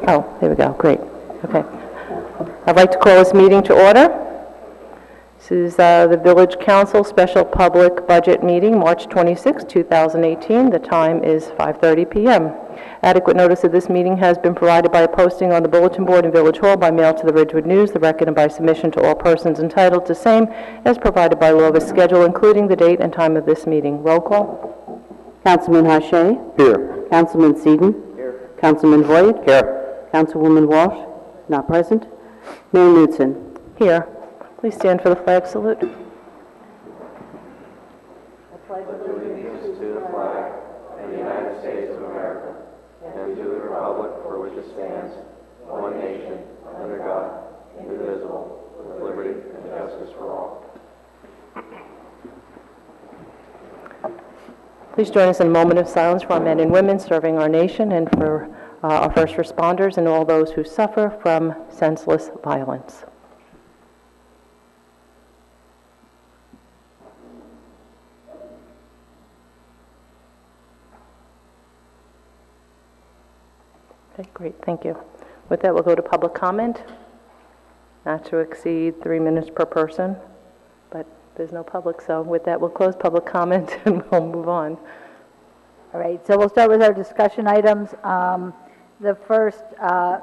Oh, there we go, great, okay. I'd like to call this meeting to order. This is the Village Council Special Public Budget Meeting, March 26, 2018. The time is 5:30 p.m. Adequate notice of this meeting has been provided by a posting on the bulletin board in Village Hall, by mail to the Ridgewood News, the Record, and by submission to all persons entitled to same as provided by law of a schedule, including the date and time of this meeting. Roll call. Councilman Hache. Here. Councilman Seaton. Here. Councilman Voigt. Here. Councilwoman Walsh. Not present. Mayor Knudsen. Here. Please stand for the flag salute. To the flag of the United States of America and to the republic for which it stands, one nation, under God, indivisible, with liberty and justice for all. Please join us in a moment of silence for our men and women serving our nation and for our first responders and all those who suffer from senseless violence. Okay, great, thank you. With that, we'll go to public comment, not to exceed 3 minutes per person, but there's no public, so with that, we'll close public comment and we'll move on. All right, so we'll start with our discussion items. The first,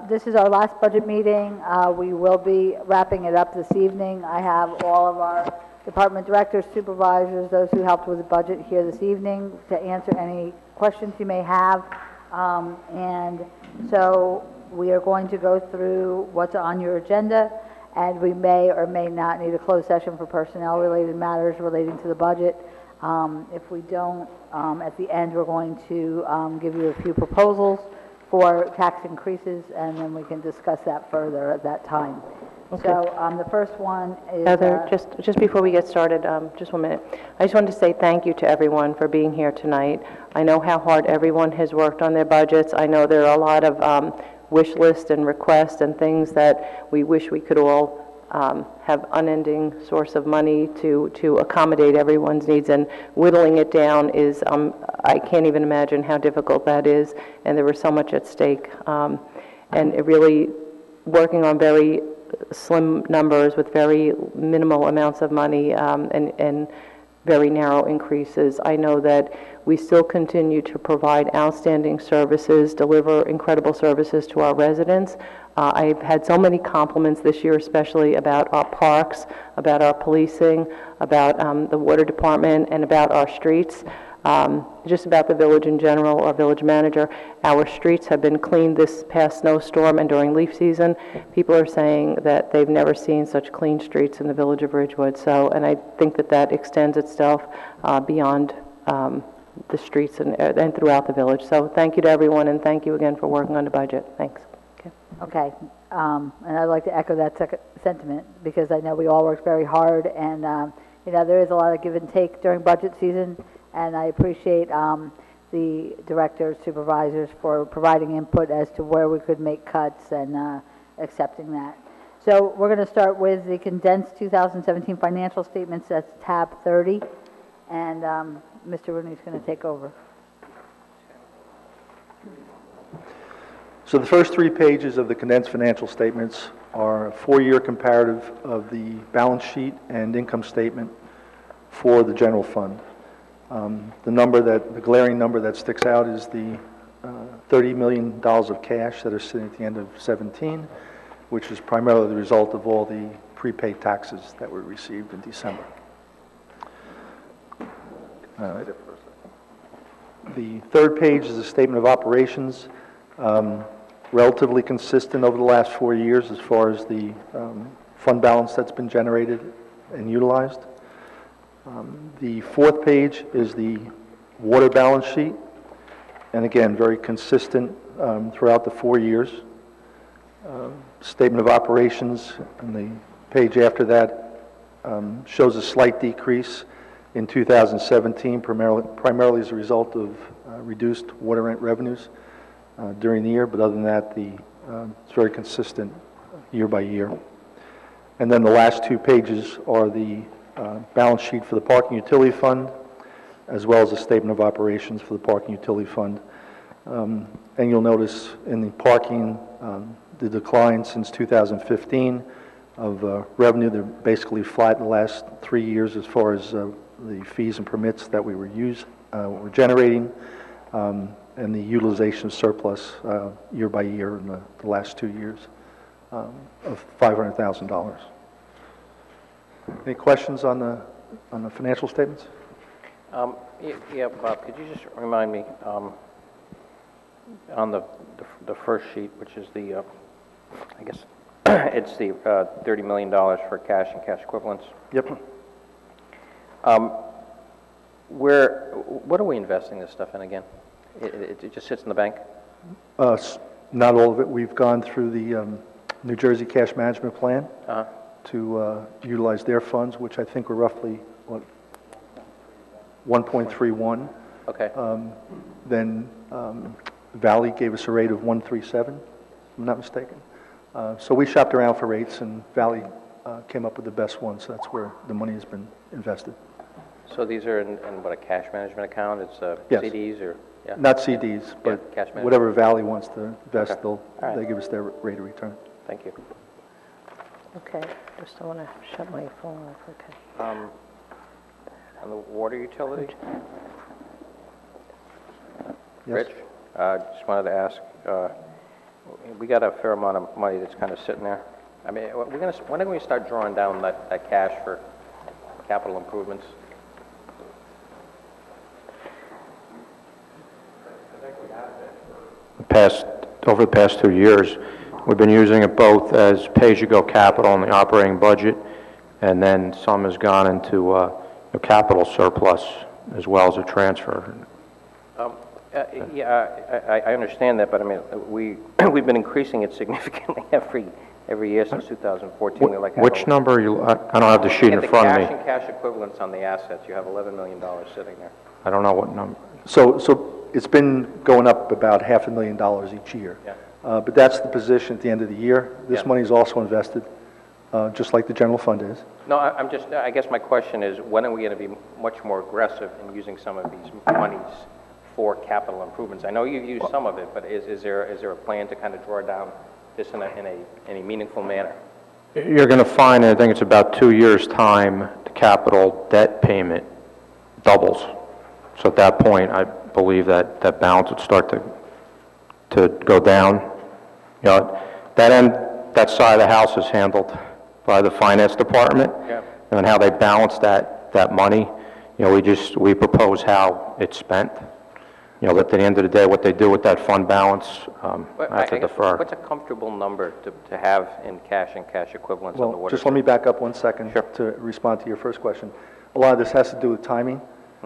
this is our last budget meeting. We will be wrapping it up this evening. I have all of our department directors, supervisors, those who helped with the budget here this evening to answer any questions you may have. And so we are going to go through what's on your agenda, and we may or may not need a closed session for personnel-related matters relating to the budget. If we don't, at the end, we're going to give you a few proposals for tax increases, and then we can discuss that further at that time. Okay. So the first one is... Heather, just before we get started, just 1 minute. I just wanted to say thank you to everyone for being here tonight. I know how hard everyone has worked on their budgets. I know there are a lot of wish lists and requests and things that we wish we could all have unending source of money to accommodate everyone's needs, and whittling it down is, I can't even imagine how difficult that is, and there was so much at stake. And it really, working on very slim numbers with very minimal amounts of money and very narrow increases. I know that we still continue to provide outstanding services, deliver incredible services to our residents. I've had so many compliments this year, especially about our parks, about our policing, about the water department, and about our streets. Just about the village in general, our village manager. Our streets have been cleaned this past snowstorm and during leaf season. People are saying that they've never seen such clean streets in the village of Ridgewood. So, and I think that that extends itself beyond the streets and throughout the village. So thank you to everyone, and thank you again for working on the budget. Thanks. Okay, and I'd like to echo that sentiment, because I know we all worked very hard, and you know, there is a lot of give and take during budget season, and I appreciate the directors, supervisors for providing input as to where we could make cuts and accepting that. So we're going to start with the condensed 2017 financial statements. That's tab 30, and Mr. Rooney's going to take over. So the first 3 pages of the condensed financial statements are a 4-year comparative of the balance sheet and income statement for the general fund. The glaring number that sticks out is the $30 million of cash that are sitting at the end of 17, which is primarily the result of all the prepaid taxes that were received in December. The third page is a statement of operations. Relatively consistent over the last 4 years as far as the fund balance that's been generated and utilized. The fourth page is the water balance sheet, and again, very consistent throughout the 4 years. Statement of operations, and the page after that shows a slight decrease in 2017, primarily as a result of reduced water rent revenues during the year, but other than that, it's very consistent year by year. And then the last 2 pages are the balance sheet for the parking utility fund, as well as a statement of operations for the parking utility fund. And you'll notice in the parking The decline since 2015 of revenue, they're basically flat the last 3 years as far as the fees and permits that we were generating, and the utilization of surplus year by year in the last 2 years of $500,000. Any questions on the financial statements? Yeah, Bob, could you just remind me, on the first sheet, which is the, I guess, it's the $30 million for cash and cash equivalents. Yep. What are we investing this stuff in again? It just sits in the bank? Not all of it. We've gone through the New Jersey Cash Management Plan to utilize their funds, which I think were roughly, what, 1.31. Okay. Then Valley gave us a rate of 1.37, if I'm not mistaken. So we shopped around for rates, and Valley came up with the best one, so that's where the money has been invested. So these are in what, a cash management account? It's Yes. CDs or? Yeah. Not CDs, but cash management. whatever Valley wants to invest, Okay. they'll, All right. they give us their rate of return. Thank you. Okay, just I want to shut my phone off, okay. On the water utility? Yes. Rich, just wanted to ask, we got a fair amount of money that's kind of sitting there. I mean, when are we start drawing down that cash for capital improvements? Over the past 2 years, we've been using it both as pay-as-you-go capital in the operating budget, and then some has gone into a capital surplus as well as a transfer. Yeah, I understand that, but I mean, we've been increasing it significantly every year since 2014. We like Which number are you, I don't have the sheet in front of the cash me. and cash equivalents on the assets, you have $11 million sitting there. I don't know what number. So it's been going up about $500,000 each year. Yeah. But that's the position at the end of the year. This Yeah. money is also invested, just like the general fund is. No, I guess my question is, when are we going to be much more aggressive in using some of these monies for capital improvements? I know you've used some of it, but is there a plan to kind of draw down this in a meaningful manner? You're going to find, I think it's about 2 years' time, the capital debt payment doubles. So at that point, I believe that that balance would start to go down. You know, that side of the house is handled by the finance department. Yeah. And how they balance that money. You know, we propose how it's spent. You know, but at the end of the day, what they do with that fund balance, I have to defer. What's a comfortable number to have in cash and cash equivalents on the Well, water? just let me back up 1 second to respond to your first question. A lot of this has to do with timing.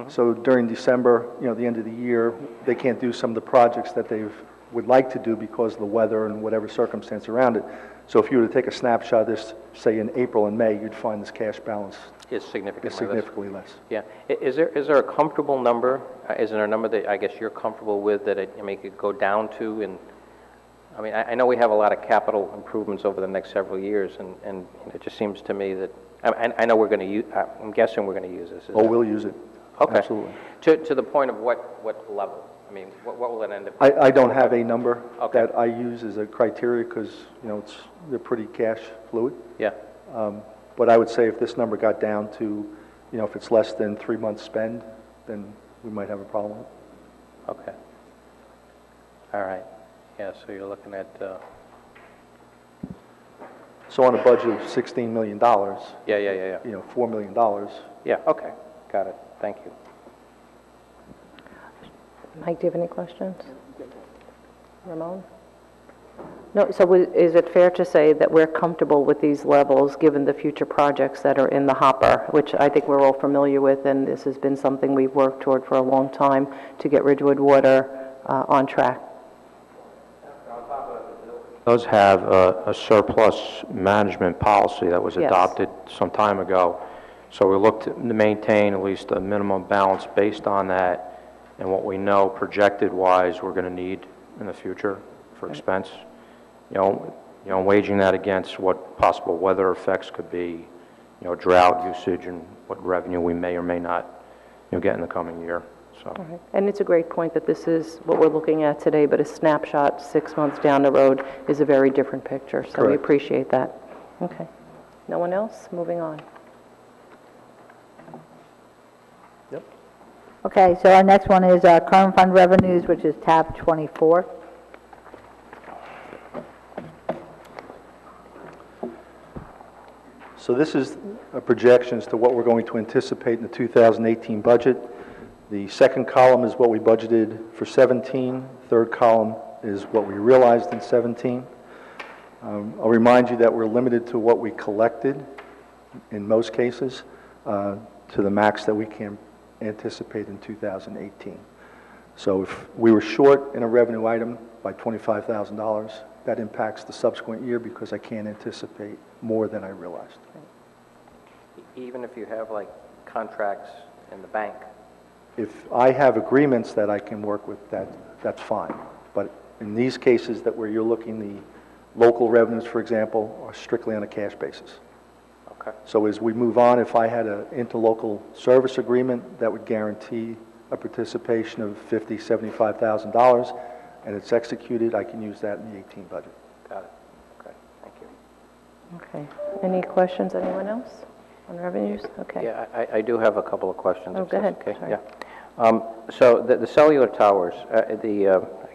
So during December, the end of the year, they can't do some of the projects that they would like to do because of the weather and whatever circumstance around it. So if you were to take a snapshot of this, say in April and May, you'd find this cash balance Is is significantly less. Yeah. Is there a comfortable number? Is there a number that I guess you're comfortable with that it could go down to? And I mean, I know we have a lot of capital improvements over the next several years, and it just seems to me that I know we're going to use. I'm guessing we're going to use this. Oh, we'll use it. Okay. Absolutely. To the point of what level? I mean, what will it end up? I don't have a number Okay. that I use as a criteria because, they're pretty cash fluid. Yeah. But I would say if this number got down to, if it's less than 3 months spend, then we might have a problem. Okay. All right. Yeah, so you're looking at, So on a budget of $16 million, yeah. $4 million. Yeah, okay. Got it. Thank you. Mike, do you have any questions? Ramon? No, so is it fair to say that we're comfortable with these levels, given the future projects that are in the hopper, which I think we're all familiar with, and this has been something we've worked toward for a long time to get Ridgewood Water on track? Does have a surplus management policy that was Yes. adopted some time ago. So we looked to maintain at least a minimum balance based on that and what we know projected-wise we're going to need in the future for expense. Waging that against what possible weather effects could be, drought usage and what revenue we may or may not, get in the coming year. so. All right. And it's a great point that this is what we're looking at today, but a snapshot 6 months down the road is a very different picture. So we Correct. appreciate that. Okay. No one else? Moving on. Yep. Okay, so our next one is current fund revenues, which is tab 24. So this is a projection as to what we're going to anticipate in the 2018 budget. The second column is what we budgeted for 17. Third column is what we realized in 17. I'll remind you that we're limited to what we collected in most cases, to the max that we can anticipate in 2018. So if we were short in a revenue item by $25,000, that impacts the subsequent year because I can't anticipate more than I realized. Even if you have like contracts in the bank? If I have agreements that I can work with, that's fine. But in these cases that where you're looking, the local revenues, for example, are strictly on a cash basis. Okay. So as we move on, if I had an interlocal service agreement that would guarantee a participation of $50,000, $75,000, and it's executed, I can use that in the 18 budget. Got it. Okay, thank you. Okay. Any questions, anyone else on revenues? Okay. Yeah, I do have a couple of questions. Oh, if go that's ahead. Okay, Sorry. yeah. So the cellular towers, I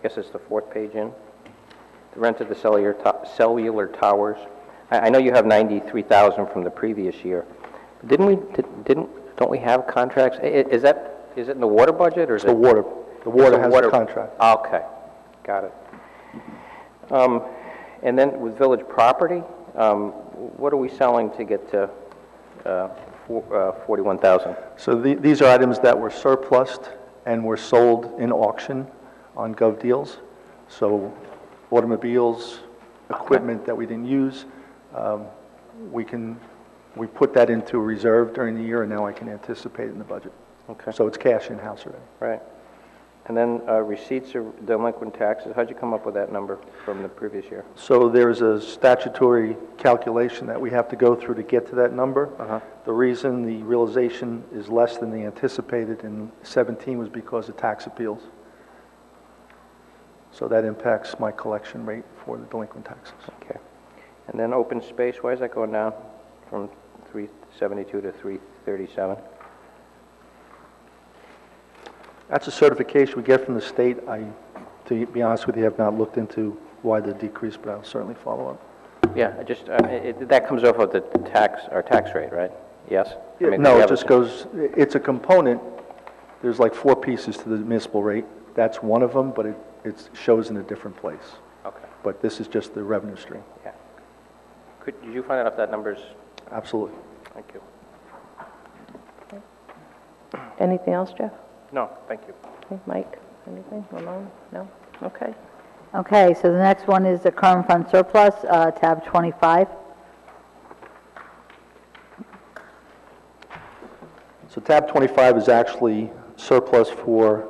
guess it's the fourth page in, the rent of the cellular towers. I know you have 93,000 from the previous year. Don't we have contracts? Is it in the water budget or is it? The water It's has a contract. Okay, got it. And then with village property, what are we selling to get to 41,000? So these are items that were surplused and were sold in auction on Gov Deals. So automobiles, equipment that we didn't use, we put that into a reserve during the year, and now I can anticipate it in the budget. Okay. So it's cash in-house already. Right. And then receipts of delinquent taxes, how'd you come up with that number from the previous year? So there's a statutory calculation that we have to go through to get to that number. The reason the realization is less than the anticipated in 17 was because of tax appeals. So that impacts my collection rate for the delinquent taxes. Okay. And then open space, why is that going down from 372 to 337? That's a certification we get from the state. To be honest with you, have not looked into why the decrease, but I'll certainly follow up. Yeah, that comes off of the our tax rate, right? Yes? I mean, No, we it have just goes, it's a component. There's like 4 pieces to the municipal rate. That's one of them, but it shows in a different place. Okay, But this is just the revenue stream. yeah. Did you find out if that number's, Absolutely. thank you. Anything else, Jeff? No, thank you. Okay, Mike, anything? Ramon? No? Okay. Okay, so the next one is the current fund surplus, tab 25. So tab 25 is actually surplus for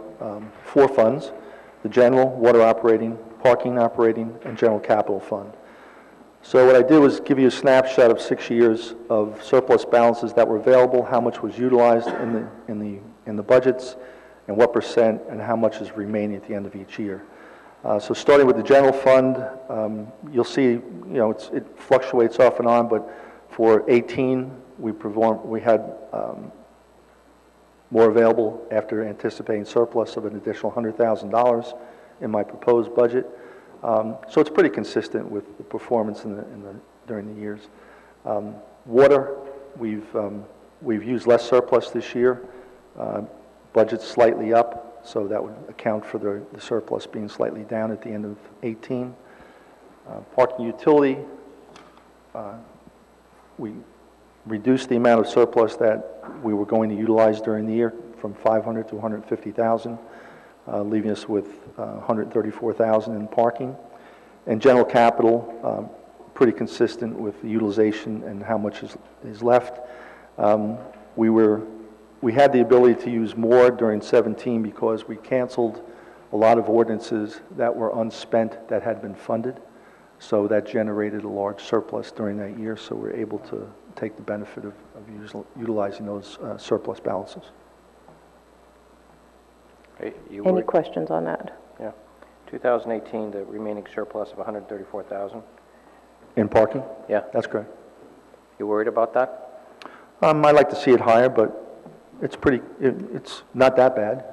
4 funds: the general, water operating, parking operating, and general capital fund. So what I did was give you a snapshot of 6 years of surplus balances that were available, how much was utilized in the budgets, and what percent and how much is remaining at the end of each year. So starting with the general fund, you'll see, it fluctuates off and on, but for 18, we had more available after anticipating surplus of an additional $100,000 in my proposed budget. So it's pretty consistent with the performance during the years. Water, we've used less surplus this year. Budget's slightly up, so that would account for the surplus being slightly down at the end of 18. Parking utility, we reduced the amount of surplus that we were going to utilize during the year from 500 to 150,000, leaving us with 134,000 in parking. And general capital, pretty consistent with the utilization and how much is left. We had the ability to use more during 17 because we canceled a lot of ordinances that were unspent that had been funded. So that generated a large surplus during that year, so we're able to take the benefit of utilizing those surplus balances. Hey, you Any were- questions on that? Yeah. 2018, the remaining surplus of 134,000. In parking? Yeah. That's correct. You worried about that? I'd like to see it higher, but it's not that bad.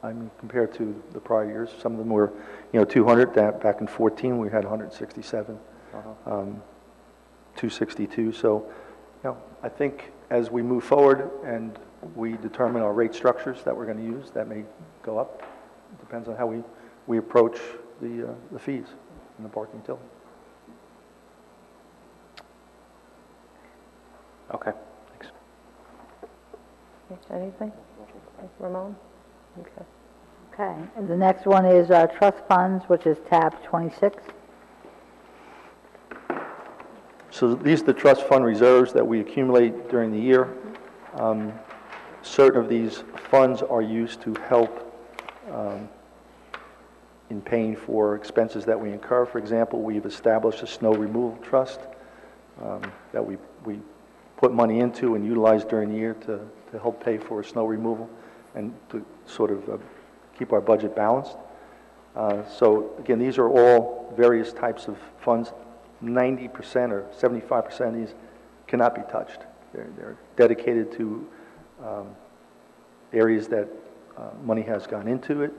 I mean, compared to the prior years, some of them were, 200, back in 14, we had 167, 262. So, I think as we move forward and we determine our rate structures that we're going to use, that may go up. It depends on how we approach the fees in the parking utility. Okay, thanks. Anything? Ramon? Okay. Okay, and the next one is trust funds, which is tab 26. So these are the trust fund reserves that we accumulate during the year. Certain of these funds are used to help in paying for expenses that we incur. For example, we've established a snow removal trust that we put money into and utilize during the year to help pay for snow removal and to sort of keep our budget balanced. So again, these are all various types of funds. 90% or 75% of these cannot be touched. They're dedicated to areas that money has gone into it,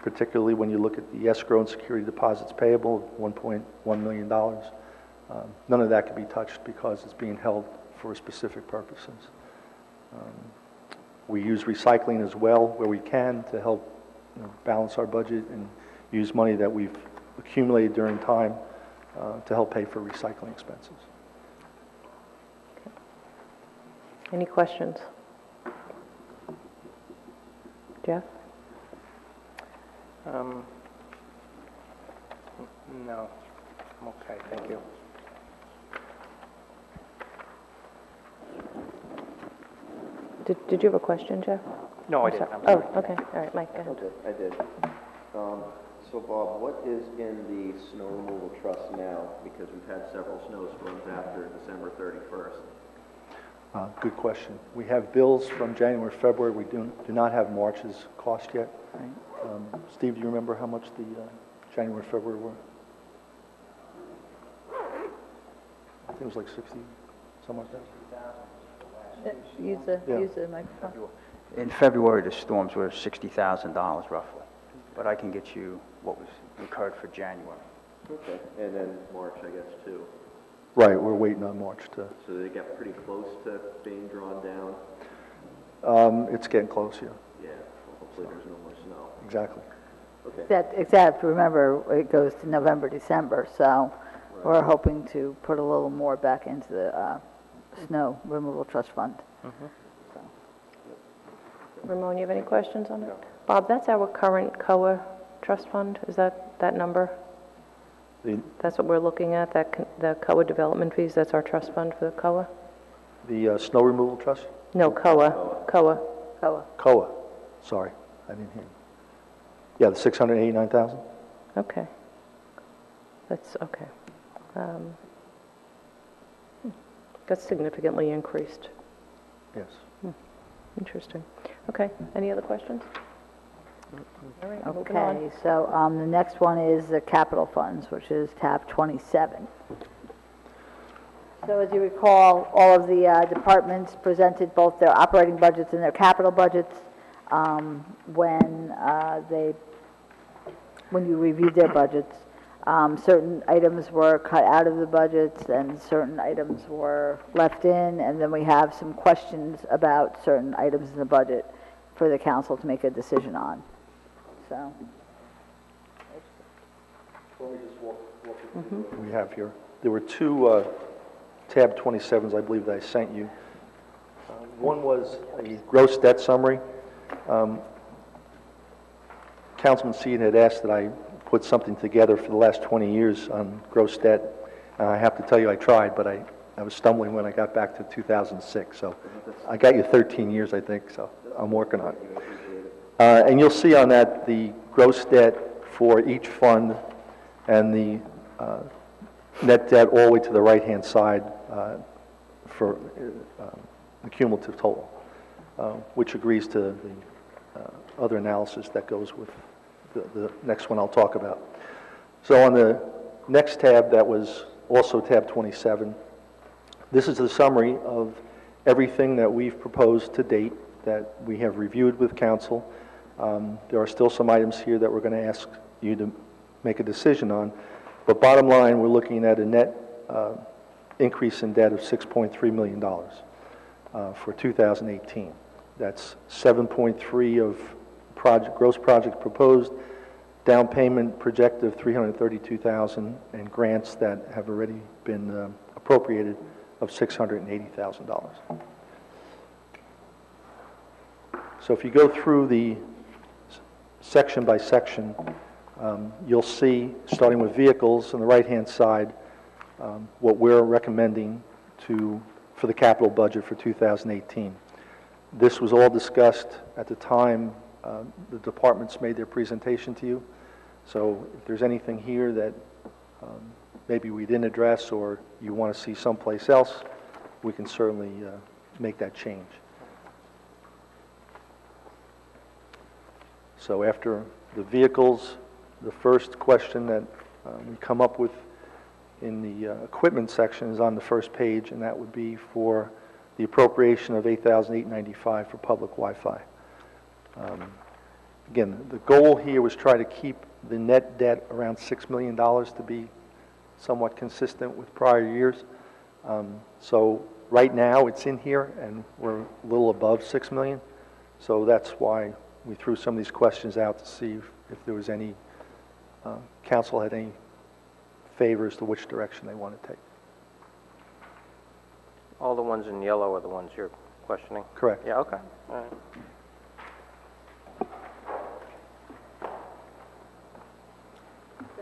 particularly when you look at the escrow and security deposits payable, $1.1 million. None of that can be touched because it's being held for specific purposes. We use recycling as well where we can to help balance our budget and use money that we've accumulated during time to help pay for recycling expenses. Any questions? Jeff? No. I'm okay, thank you. Did you have a question, Jeff? No, I I'm didn't. sorry. I'm sorry. Oh, okay, all right, Mike, go ahead. Okay, I did. So Bob, what is in the snow removal trust now? Because we've had several snowstorms after December 31st. Good question. We have bills from January, February. We do not have March's cost yet. Steve, do you remember how much the January, February were? I think it was like 60, something like that. Use the microphone. In February, the storms were $60,000 roughly, but I can get you what was incurred for January. Okay. And then March, I guess, too. Right, we're waiting on March to... So they got pretty close to being drawn down? It's getting close, yeah. Yeah. Well, hopefully there's no more snow. Exactly. Okay. Except, remember, it goes to November, December, so we're hoping to put a little more back into the snow removal trust fund. Ramon, you have any questions on it? Bob, that's our current COA trust fund, is that number? That's what we're looking at, the COA development fees, that's our trust fund for the COA? The snow removal trust? No, COA. COA. Sorry, I didn't hear you. Yeah, the 689,000? Okay. That's, okay. That's significantly increased. Yes. Interesting. Okay, any other questions? All right, moving on. Okay, so the next one is the capital funds, which is tab 27. So as you recall, all of the departments presented both their operating budgets and their capital budgets when you reviewed their budgets. Certain items were cut out of the budgets and certain items were left in, and then we have some questions about certain items in the budget for the council to make a decision on. So, We have here. There were two tab 27s, I believe, that I sent you. One was a gross debt summary. Councilman Seaton had asked that I put something together for the last 20 years on gross debt. I have to tell you, I tried, but I was stumbling when I got back to 2006. So I got you 13 years, I think, so I'm working on it. And you'll see on that the gross debt for each fund and the net debt all the way to the right-hand side for the cumulative total, which agrees to the other analysis that goes with the next one I'll talk about. So on the next tab, that was also tab 27, this is the summary of everything that we've proposed to date that we have reviewed with council. There are still some items here that we're going to ask you to make a decision on, but bottom line, we're looking at a net increase in debt of $6.3 million for 2018. That's 7.3 of gross projects proposed, down payment projected of $332,000, and grants that have already been appropriated of $680,000. So if you go through the section by section, you'll see, starting with vehicles on the right-hand side, what we're recommending for the capital budget for 2018. This was all discussed at the time the departments made their presentation to you. So if there's anything here that maybe we didn't address or you want to see someplace else, we can certainly make that change. So after the vehicles, the first question that we come up with in the equipment section is on the first page, and that would be for the appropriation of $8,895 for public Wi-Fi. Again, the goal here was try to keep the net debt around $6 million to be somewhat consistent with prior years. So right now it's in here and we're a little above $6 million. So that's why we threw some of these questions out to see if there was any, council had any favors to which direction they want to take. All the ones in yellow are the ones you're questioning? Correct. Yeah, okay. All right.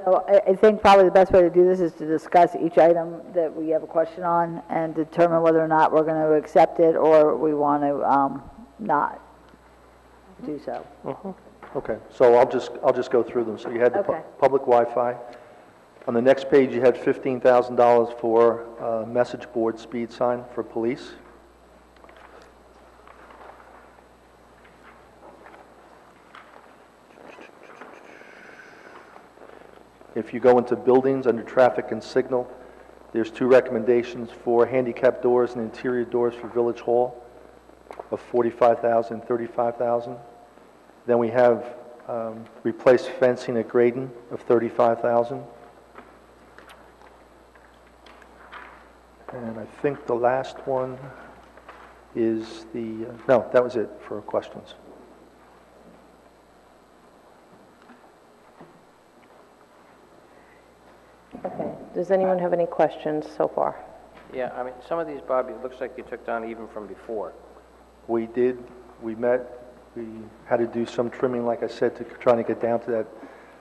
So I think probably the best way to do this is to discuss each item that we have a question on and determine whether or not we're going to accept it or we want to not do so. Okay, so I'll just go through them. So you had the Okay. public Wi-Fi. On the next page, you had $15,000 for message board speed sign for police. If you go into buildings under traffic and signal, there's two recommendations for handicap doors and interior doors for Village Hall of $45,000 and $35,000. Then we have replaced fencing at Graydon of $35,000. And I think the last one is the, no, that was it for questions. Okay. Does anyone have any questions so far? Yeah, I mean, some of these, Bob, it looks like you took down even from before. We did, we met, we had to do some trimming, like I said, to trying to get down to that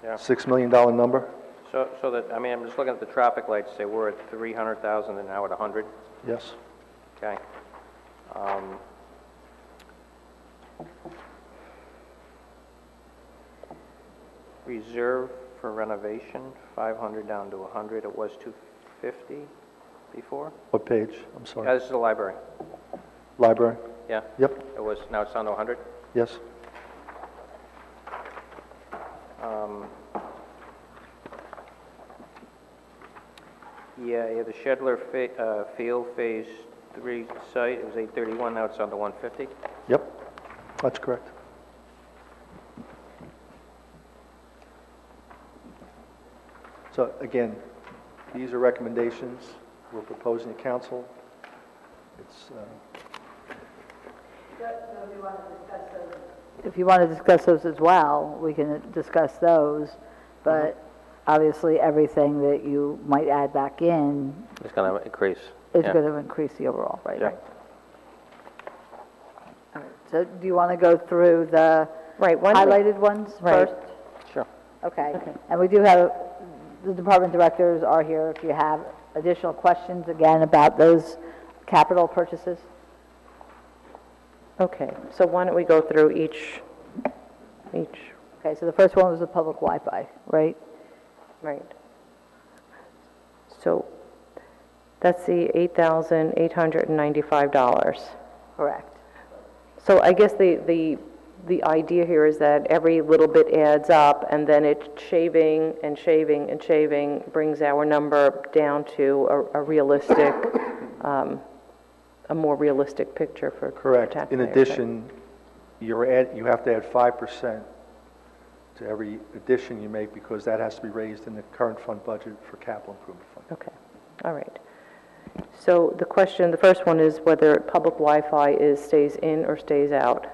Yeah. $6 million number. So that, I mean, I'm just looking at the traffic lights, say we're at 300,000 and now at 100, Yes. okay? Reserve for renovation, 500 down to 100, it was 250 before? What page? I'm Yeah, sorry. this is the library, Library? yeah? Yep. It was, now it's down to 100? Yes. Yeah, the Shedler Field Phase 3 site, it was 831, now it's on to 150? Yep. That's correct. So again, these are recommendations we're proposing to council. It's, If you want to discuss those as well, we can discuss those, but obviously everything that you might add back in It's going to increase. is yeah. going to increase the overall, right? Yeah. All right. So do you want to go through the Right. Why don't we- highlighted ones Right. first? Sure. Okay. And we do have, the department directors are here if you have additional questions, again, about those capital purchases. Okay, so why don't we go through each, Okay, so the first one was the public Wi-Fi, right? right. So that's the $8,895. Correct. So I guess the the idea here is that every little bit adds up, and then it's shaving and shaving and shaving brings our number down to a realistic, a more realistic picture for Correct. taxpayers. In right? addition, you have to add 5% to every addition you make, because that has to be raised in the current fund budget for capital improvement fund. Okay, all right. So the first one is whether public Wi-Fi stays in or stays out.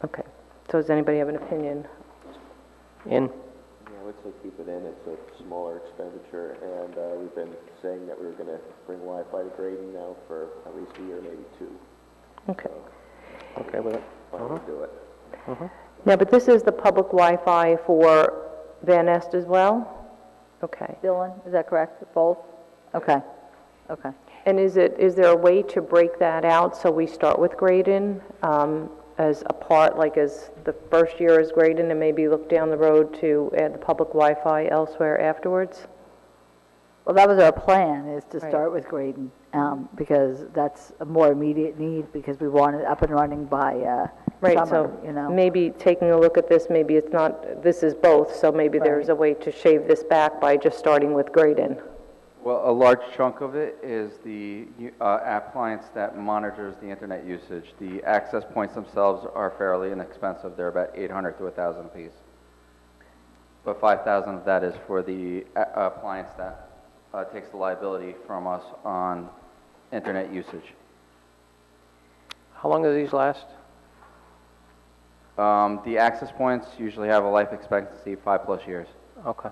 Okay, so does anybody have an opinion? In. Yeah, I would say keep it in. It's a smaller expenditure, and we've been saying that we were going to bring Wi-Fi to grading now for at least a year, maybe two. Okay. Okay with it? Fine, we'll do it. Now, but this is the public Wi-Fi for Van Nest as well? Okay. Dylan, is that correct? Both? Okay, okay. And is there a way to break that out so we start with Graydon as a part, like as the first year is Graydon, and maybe look down the road to add the public Wi-Fi elsewhere afterwards? Well, that was our plan, is to Right. start with Graydon, because that's a more immediate need, because we want it up and running by Right, summer, so you know? maybe taking a look at this, maybe it's not, this is both, so maybe there's a way to shave this back by just starting with Graydon. Well, a large chunk of it is the appliance that monitors the internet usage. The access points themselves are fairly inexpensive. They're about $800 to $1,000 a piece. But $5,000 of that is for the appliance that takes the liability from us on internet usage. How long do these last? The access points usually have a life expectancy of 5+ years. Okay.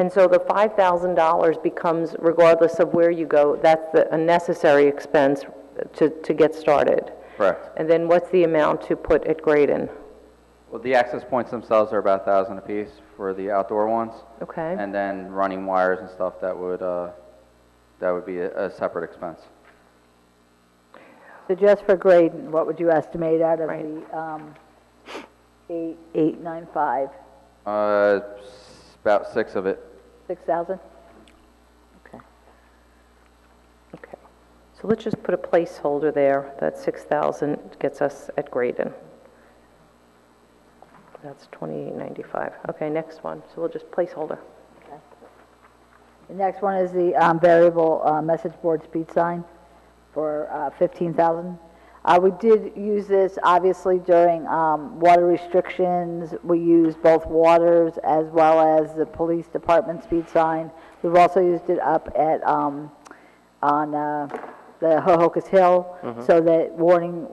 And so the $5,000 becomes, regardless of where you go, that's a necessary expense to get started. Correct. And then what's the amount to put at Graydon? Well, the access points themselves are about $1,000 a piece for the outdoor ones. Okay. And then running wires and stuff, that would be a separate expense. So just for Graydon, what would you estimate out of Right. the 895? About 6 of it. 6,000? Okay. Okay. So let's just put a placeholder there. That 6,000 gets us at Graydon. That's 2895. Okay, next one. So we'll just placeholder. The next one is the variable message board speed sign for 15,000. We did use this, obviously, during water restrictions. We used both waters as well as the police department speed sign. We've also used it up at on the Hohokus Hill, so that warning,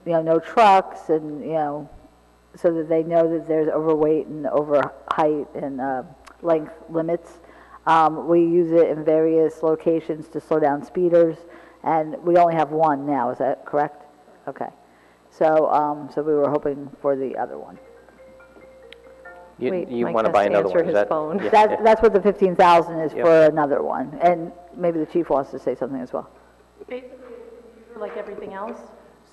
no trucks, and so that they know that there's overweight and over height and length limits. We use it in various locations to slow down speeders, and we only have one now. Is that correct? Okay. So, so we were hoping for the other one. Wait, You Mike want to has buy to another answer one? his Is that? phone. Yeah. That's what the 15,000 is for another one, and maybe the chief wants to say something as well. Basically, it's like everything else.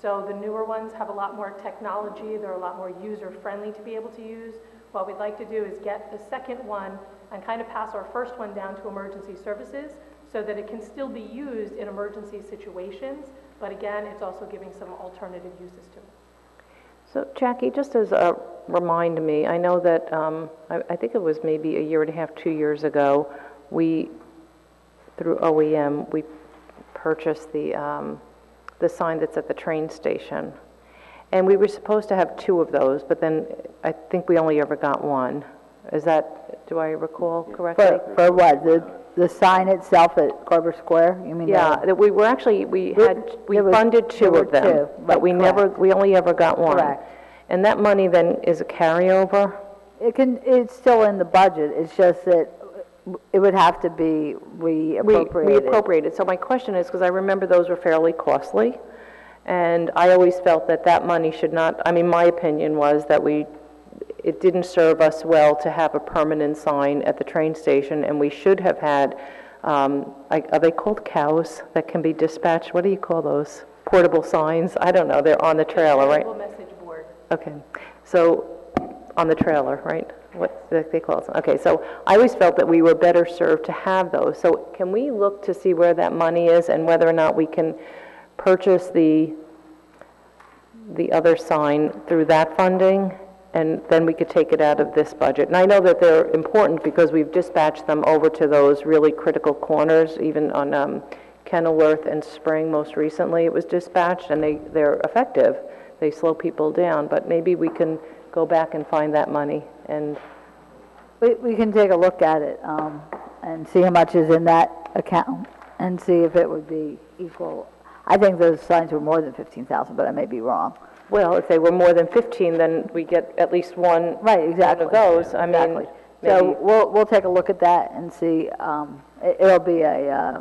So the newer ones have a lot more technology. They're a lot more user-friendly to be able to use. What we'd like to do is get the second one and kind of pass our first one down to emergency services so that it can still be used in emergency situations. But again, it's also giving some alternative uses to it. So Jackie, just as a remind me, I know that, I think it was maybe a year and a half, 2 years ago, we, through OEM, we purchased the sign that's at the train station. And we were supposed to have 2 of those, but then I think we only ever got 1. Is that, do I recall correctly? For what? The sign itself at Carver Square? You mean? Yeah, that we were actually, we funded 2 were of them, 2, but we correct. we only ever got 1. Correct. And that money then is a carryover? It's still in the budget, it's just that it would have to be reappropriated. Reappropriated. So my question is, because I remember those were fairly costly, and I always felt that that money should not, I mean, my opinion was that it didn't serve us well to have a permanent sign at the train station, and we should have had, are they called cows that can be dispatched? What do you call those? Portable signs? I don't know, they're on the trailer, right? Portable message board. Okay, so, on the trailer, right? What they call it? Okay, so I always felt that we were better served to have those. So can we look to see where that money is and whether or not we can purchase the other sign through that funding, and then we could take it out of this budget. And I know that they're important because we've dispatched them over to those really critical corners, even on Kenilworth and Spring most recently it was dispatched, and they're effective. They slow people down, but maybe we can go back and find that money and... We can take a look at it, and see how much is in that account, and see if it would be equal. I think those signs were more than 15,000, but I may be wrong. Well, if they were more than 15, then we get at least one. Right, exactly. One of those. I mean, Exactly. maybe. So we'll take a look at that and see, it'll be a,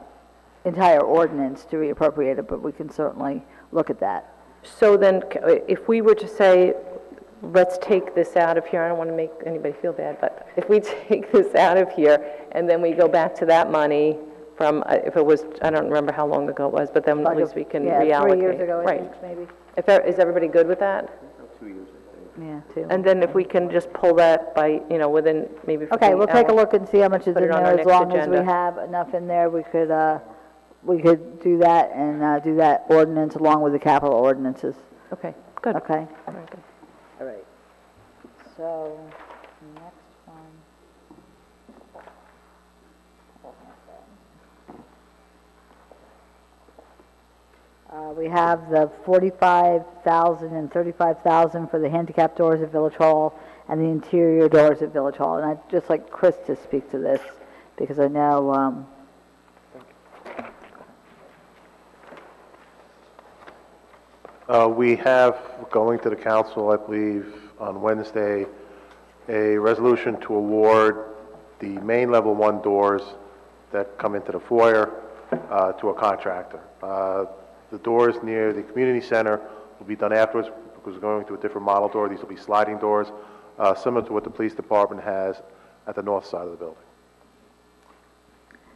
entire ordinance to reappropriate it, but we can certainly look at that. So then, if we were to say, let's take this out of here, I don't want to make anybody feel bad, but if we take this out of here, and then we go back to that money from, if it was, I don't remember how long ago it was, but then at least we can reallocate. Yeah, 3 years ago, I Right. think, maybe. Is everybody good with that? 2 years, I think. Yeah, 2. And then if we can just pull that by, within maybe 15 Okay, we'll take a hours. look and see how much is Put in it on there. our As next long as we agenda. have enough in there, we could do that and do that ordinance along with the capital ordinances. Okay, good. Okay? Very good. All right. So, next one. We have the 45,000 and 35,000 for the handicap doors at Village Hall and the interior doors at Village Hall. And I'd just like Chris to speak to this, because I know, We have going to the council, I believe, on Wednesday, a resolution to award the main level 1 doors that come into the foyer to a contractor. The doors near the community center will be done afterwards because we're going to a different model door. These will be sliding doors, similar to what the police department has at the north side of the building.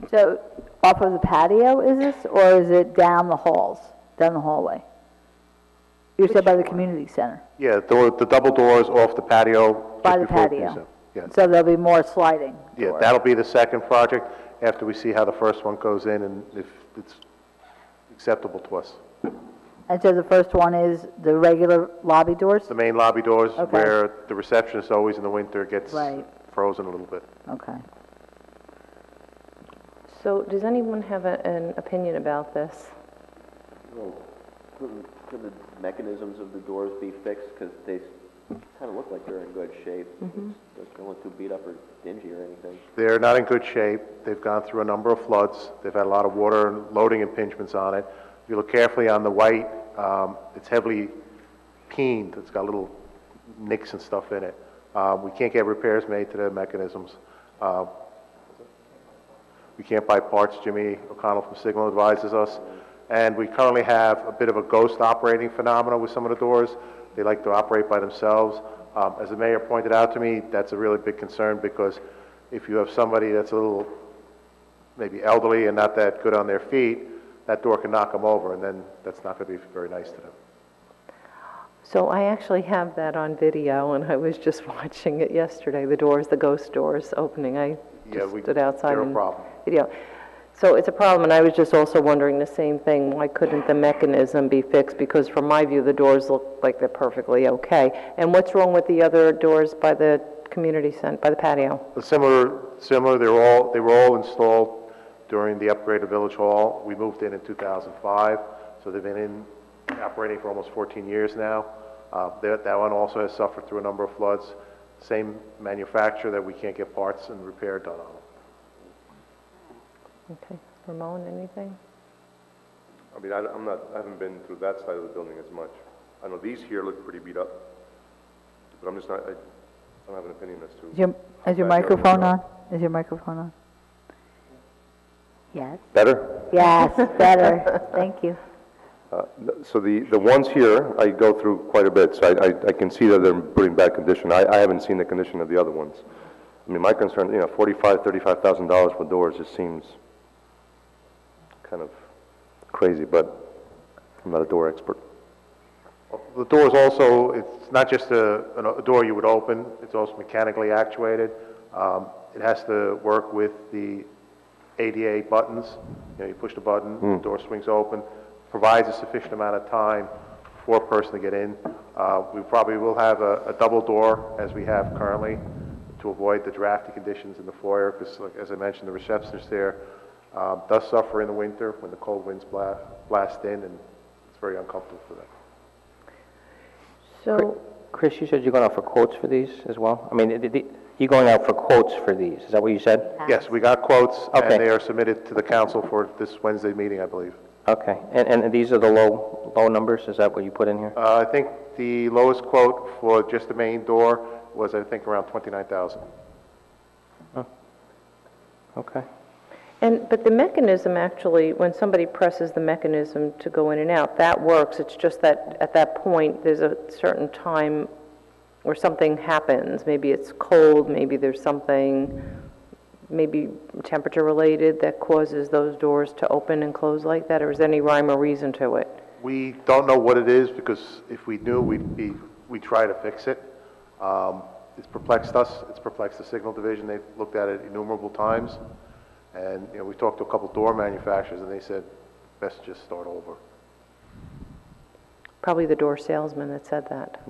so off of the patio is this, or is it down the halls, down the hallway? You said by the community center, Yeah, the double doors off the patio. by just the before patio. Yeah, So there'll be more sliding yeah, doors. that'll be the second project after we see how the first one goes in and if it's acceptable to us. And so the first one is the regular lobby doors? The main lobby doors, Okay. where the receptionist always in the winter gets Right. frozen a little bit. Okay. So does anyone have an opinion about this? Well, could the mechanisms of the doors be fixed? Because they kind of look like they're in good shape. They don't look too beat up or dingy or anything. They're not in good shape. They've gone through a number of floods. They've had a lot of water and loading impingements on it. If you look carefully on the white, it's heavily peened. It's got little nicks and stuff in it. We can't get repairs made to the mechanisms. We can't buy parts. Jimmy O'Connell from Signal advises us. And we currently have a bit of a ghost operating phenomena with some of the doors. They like to operate by themselves. As the mayor pointed out to me, that's a really big concern because if you have somebody that's a little maybe elderly and not that good on their feet, that door can knock them over, and then that's not going to be very nice to them. So I actually have that on video, and I was just watching it yesterday, the doors, the ghost doors opening. I Yeah, just stood outside they're a and problem. video. So it's a problem, and I was just also wondering the same thing. Why couldn't the mechanism be fixed? Because from my view, the doors look like they're perfectly okay. And what's wrong with the other doors by the community center, by the patio? Similar, they were all installed during the upgrade of Village Hall. We moved in 2005, so they've been operating for almost 14 years now. That one also has suffered through a number of floods. Same manufacturer that we can't get parts and repair done on. Okay. Ramon, anything? I mean, I haven't been through that side of the building as much. I know these here look pretty beat up, but I'm just not, I don't have an opinion as to. Is your backyard microphone is. on? Is your microphone on? Yes. Better? Yes, better. Thank you. So the ones here, I go through quite a bit, so I can see that they're in pretty bad condition. I haven't seen the condition of the other ones. I mean, my concern, $35,000 for doors just seems kind of crazy, but I'm not a door expert. The doors also, it's not just a door you would open, it's also mechanically actuated. It has to work with the ADA buttons. You push the button, the door swings open. provides a sufficient amount of time for a person to get in. We probably will have a double door as we have currently to avoid the drafty conditions in the foyer, because like, as I mentioned, the receptionist there does suffer in the winter when the cold winds blast in, and it's very uncomfortable for them. So, Chris, you said you're going out for quotes for these as well? I mean, you're going out for quotes for these, is that what you said? Yes, we got quotes, Okay. and they are submitted to the council for this Wednesday meeting, I believe. Okay, and these are the low numbers, is that what you put in here? I think the lowest quote for just the main door was, I think, around 29,000. Okay. but the mechanism actually, when somebody presses the mechanism to go in and out, that works. It's just that at that point, there's a certain time where something happens. Maybe it's cold, maybe there's something, maybe temperature related that causes those doors to open and close like that, or is there any rhyme or reason to it? We don't know what it is, because if we knew, we'd try to fix it. It's perplexed us, it's perplexed the signal division. They've looked at it innumerable times. And, you know, we talked to a couple door manufacturers, and they said, best just start over. Probably the door salesman that said that.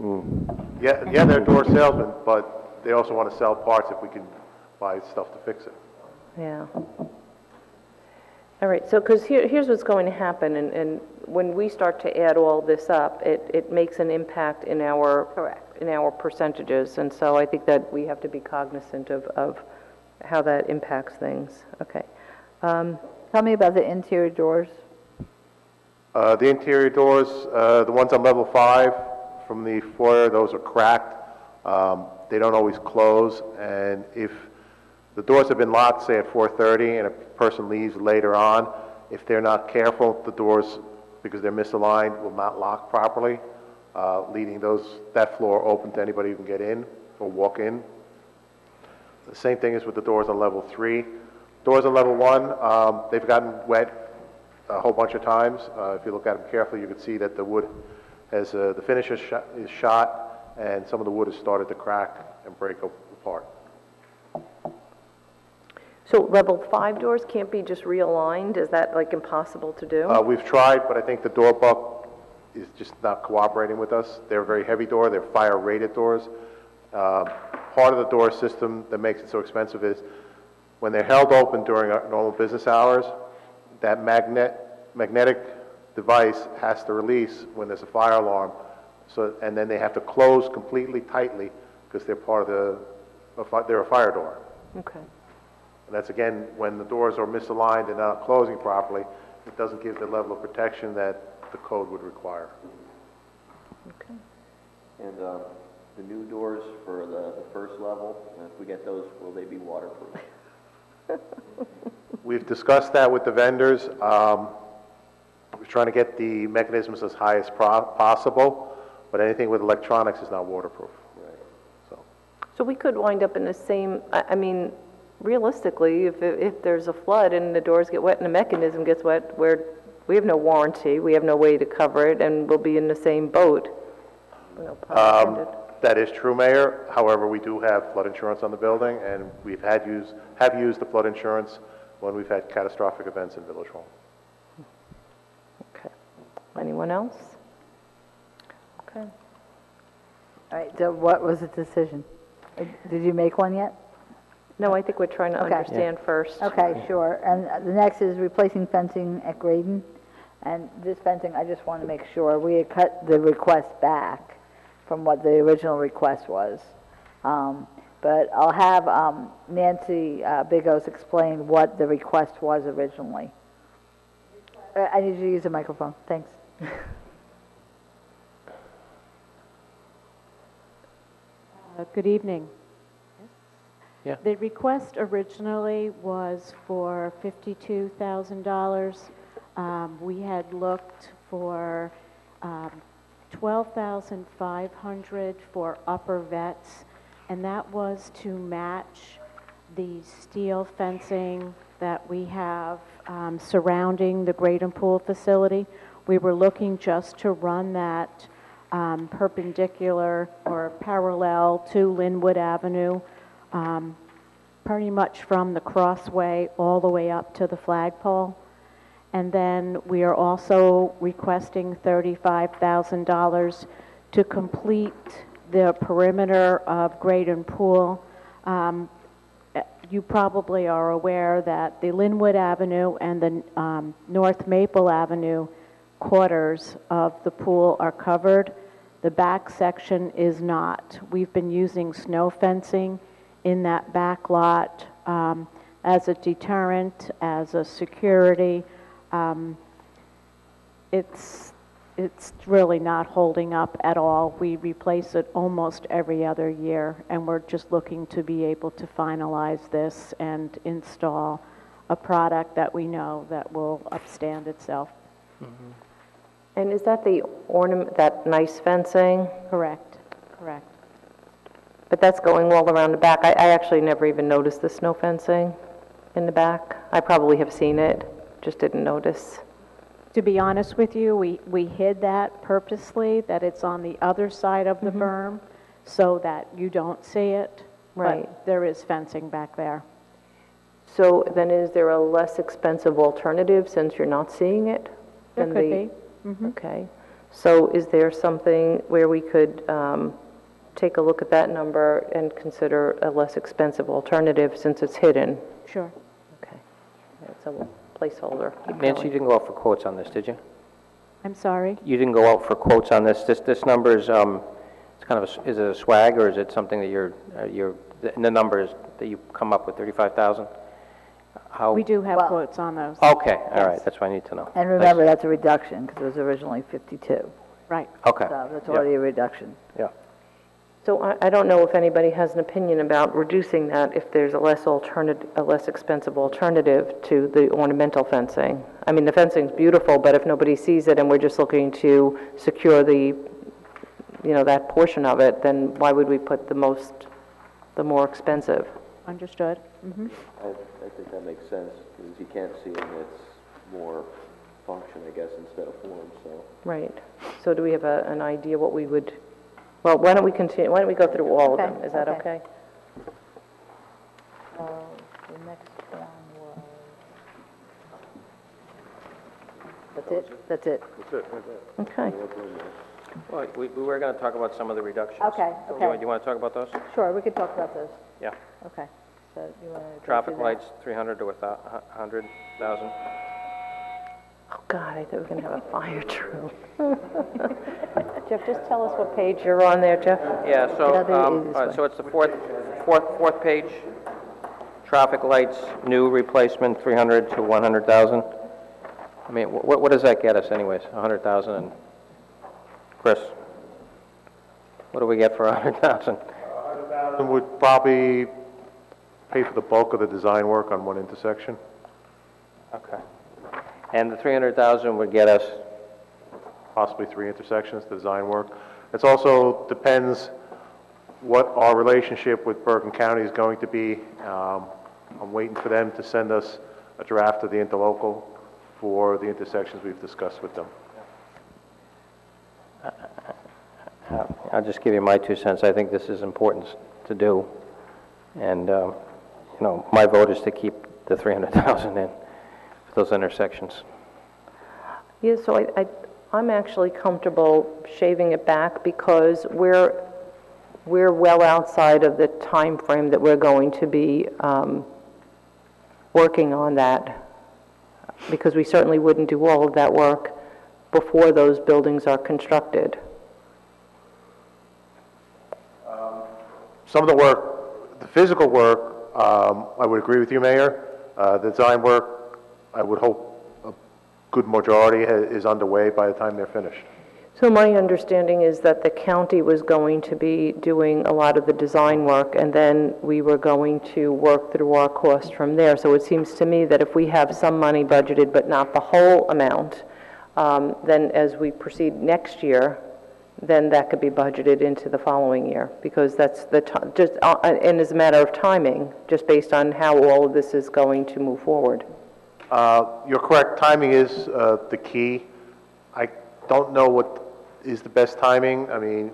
Yeah, they're door salesmen, but they also want to sell parts if we can buy stuff to fix it. Yeah. All right, so, because here's what's going to happen, and when we start to add all this up, it makes an impact in our... Correct. In our percentages, and so I think that we have to be cognizant of how that impacts things. Okay. Tell me about the interior doors. The interior doors, the ones on level 5 from the foyer, those are cracked. They don't always close, and if the doors have been locked, say at 4:30, and a person leaves later on, if they're not careful, the doors, because they're misaligned, will not lock properly, leaving that floor open to anybody who can get in or walk in. The same thing is with the doors on level 3. Doors on level 1, they've gotten wet a whole bunch of times. If you look at them carefully, you can see that the wood has, the finish is shot, and some of the wood has started to crack and break apart. So level 5 doors can't be just realigned? Is that like impossible to do? We've tried, but I think the door buck is just not cooperating with us. They're a very heavy door. They're fire-rated doors. Part of the door system that makes it so expensive is when they're held open during our normal business hours, that magnetic device has to release when there's a fire alarm. So, and then they have to close completely tightly because they're part of they're a fire door. Okay. And that's, again, when the doors are misaligned and not closing properly, it doesn't give the level of protection that the code would require. Okay. And the new doors for the first level, if we get those, will they be waterproof? We've discussed that with the vendors. We're trying to get the mechanisms as high as possible, but anything with electronics is not waterproof. Right. So we could wind up in the same, I mean, realistically, if there's a flood and the doors get wet and the mechanism gets wet, we have no warranty, we have no way to cover it, and we'll be in the same boat. No pun intended. That is true, Mayor. However, we do have flood insurance on the building, and we've have used the flood insurance when we've had catastrophic events in Village Hall. Okay. Anyone else? Okay. All right, so what was the decision? Did you make one yet? No, I think we're trying to Okay. understand first. Okay, sure. And the next is replacing fencing at Graydon. And this fencing, I just want to make sure, we had cut the request back from what the original request was. But I'll have Nancy Bigos explain what the request was originally. I need you to use the microphone, thanks. Good evening. Yeah. The request originally was for $52,000. We had looked for $12,500 for upper vets, and that was to match the steel fencing that we have surrounding the Graydon Pool facility. We were looking just to run that perpendicular or parallel to Linwood Avenue, pretty much from the crossway all the way up to the flagpole. And then we are also requesting $35,000 to complete the perimeter of Graydon Pool. You probably are aware that the Linwood Avenue and the North Maple Avenue quarters of the pool are covered. The back section is not. We've been using snow fencing in that back lot as a deterrent, as a security. It's really not holding up at all. We replace it almost every other year, and we're just looking to be able to finalize this and install a product that we know that will upstand itself. And is that the ornament, that nice fencing? Correct, correct. But that's going all around the back. I actually never even noticed the snow fencing in the back. I probably have seen it, just didn't notice. To be honest with you, we hid that purposely, that it's on the other side of the berm, so that you don't see it. Right. But there is fencing back there. So then is there a less expensive alternative since you're not seeing it? There than could the- be. Okay. So is there something where we could take a look at that number and consider a less expensive alternative since it's hidden? Sure. Okay. It's a placeholder. Keep Nancy, you going. didn't go out for quotes on this, did you? I'm sorry? You didn't go out for quotes on this? This number is, it's kind of, is it a swag, or is it something that you're, the numbers that you come up with, 35,000? How? We do have Well- quotes on those. Okay, all right, that's what I need to know. And remember, that's a reduction, because it was originally 52. Right. Okay. So that's already a reduction. Yeah. So I don't know if anybody has an opinion about reducing that, if there's a less expensive alternative to the ornamental fencing. I mean, the fencing's beautiful, but if nobody sees it and we're just looking to secure the, that portion of it, then why would we put the more expensive? Understood. I think that makes sense, because you can't see it, and it's more function, I guess, instead of form, so. Right. So do we have an idea what we would, well, why don't we continue, why don't we go through all of Okay, them? Is that okay. okay? The next one was... That's it? That's it. Okay. Well, we were going to talk about some of the reductions. Okay, okay. You want to talk about those? Sure, we could talk about those. Yeah. Okay. So you want to... Traffic lights, 300 to 100,000. Oh, God, I thought we were going to have a fire drill. Jeff, just tell us what page you're on there, Jeff. Yeah, so, Yeah, there all is this right, one. so it's the fourth page. Traffic lights, new replacement, 300 to 100,000. I mean, what does that get us anyways, 100,000? And Chris, what do we get for 100,000? 100,000 would probably pay for the bulk of the design work on one intersection. Okay. And the 300,000 would get us, Possibly 3 intersections, the design work. It also depends what our relationship with Bergen County is going to be. I'm waiting for them to send us a draft of the interlocal for the intersections we've discussed with them. I'll just give you my 2 cents. I think this is important to do. And, my vote is to keep the 300,000 in for those intersections. Yeah, so I'm actually comfortable shaving it back because we're well outside of the time frame that we're going to be working on that, because we certainly wouldn't do all of that work before those buildings are constructed. Some of the work, the physical work, I would agree with you, Mayor. The design work, I would hope a good majority is underway by the time they're finished. So my understanding is that the county was going to be doing a lot of the design work, and then we were going to work through our cost from there. So it seems to me that if we have some money budgeted, but not the whole amount, then as we proceed next year, then that could be budgeted into the following year, because that's the just and as a matter of timing, just based on how all of this is going to move forward. You're correct, timing is the key. I don't know what is the best timing. I mean,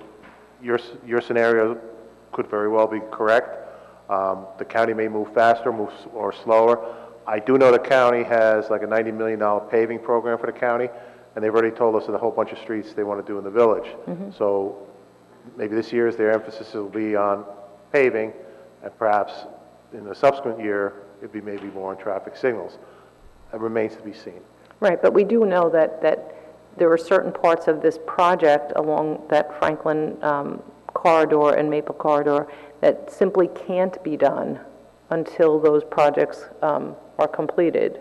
your scenario could very well be correct. The county may move faster, or slower. I do know the county has like a $90 million paving program for the county, and they've already told us there's a whole bunch of streets they want to do in the village. So maybe this year their emphasis will be on paving, and perhaps in the subsequent year, it'd be maybe more on traffic signals. It remains to be seen. Right, but we do know that there are certain parts of this project along that Franklin corridor and Maple corridor that simply can't be done until those projects are completed.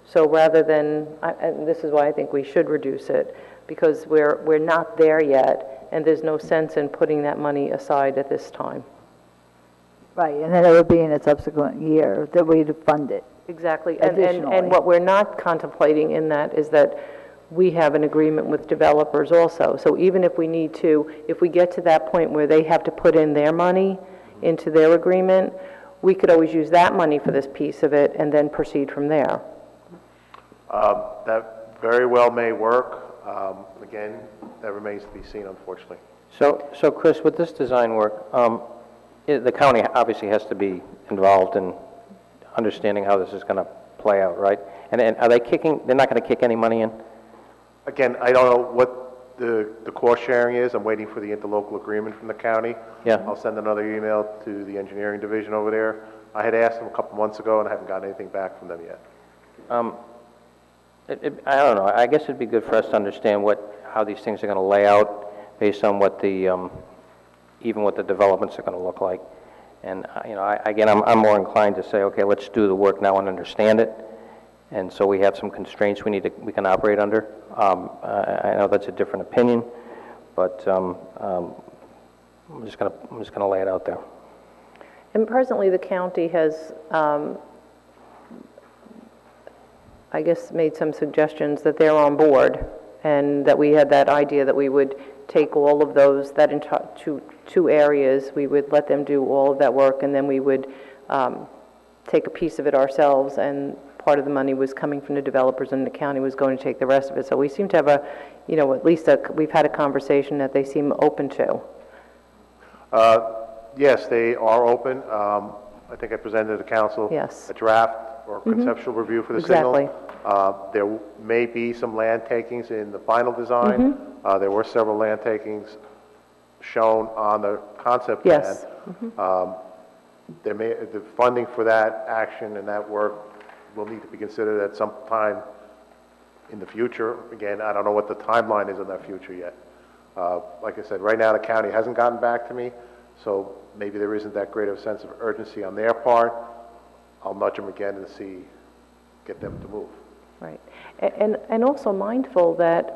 So rather than, and this is why I think we should reduce it, because we're not there yet, and there's no sense in putting that money aside at this time. Right, and then it would be in a subsequent year that we'd fund it. Exactly, Additionally. and what we're not contemplating in that is that we have an agreement with developers also. So even if we need to, if we get to that point where they have to put in their money into their agreement, we could always use that money for this piece of it and then proceed from there. That very well may work. Again, that remains to be seen, unfortunately. So Chris, with this design work, the county obviously has to be involved in understanding how this is going to play out, right? And are they kicking, they're not going to kick any money in? Again, I don't know what the cost sharing is. I'm waiting for the interlocal agreement from the county. Yeah. I'll send another email to the engineering division over there. I had asked them a couple months ago, and I haven't gotten anything back from them yet. I don't know. I guess it'd be good for us to understand how these things are going to lay out based on what even what the developments are going to look like. And I'm more inclined to say, okay, let's do the work now and understand it. And so we have some constraints we can operate under. I know that's a different opinion, but I'm just going to lay it out there. And presently, the county has, I guess, made some suggestions that they're on board, and that we had that idea that we would take all of those, that into two areas, we would let them do all of that work, and then we would take a piece of it ourselves, and part of the money was coming from the developers, and the county was going to take the rest of it. So we seem to have at least we've had a conversation that they seem open to. Yes, they are open. I think I presented to the council a draft or conceptual review for the signal. There may be some land takings in the final design. There were several land takings shown on the concept plan. Yes. The funding for that action and that work will need to be considered at some time in the future. Again, I don't know what the timeline is in that future yet. Like I said, right now the county hasn't gotten back to me, so maybe there isn't that great of a sense of urgency on their part. I'll nudge them again and get them to move. Right. And also mindful that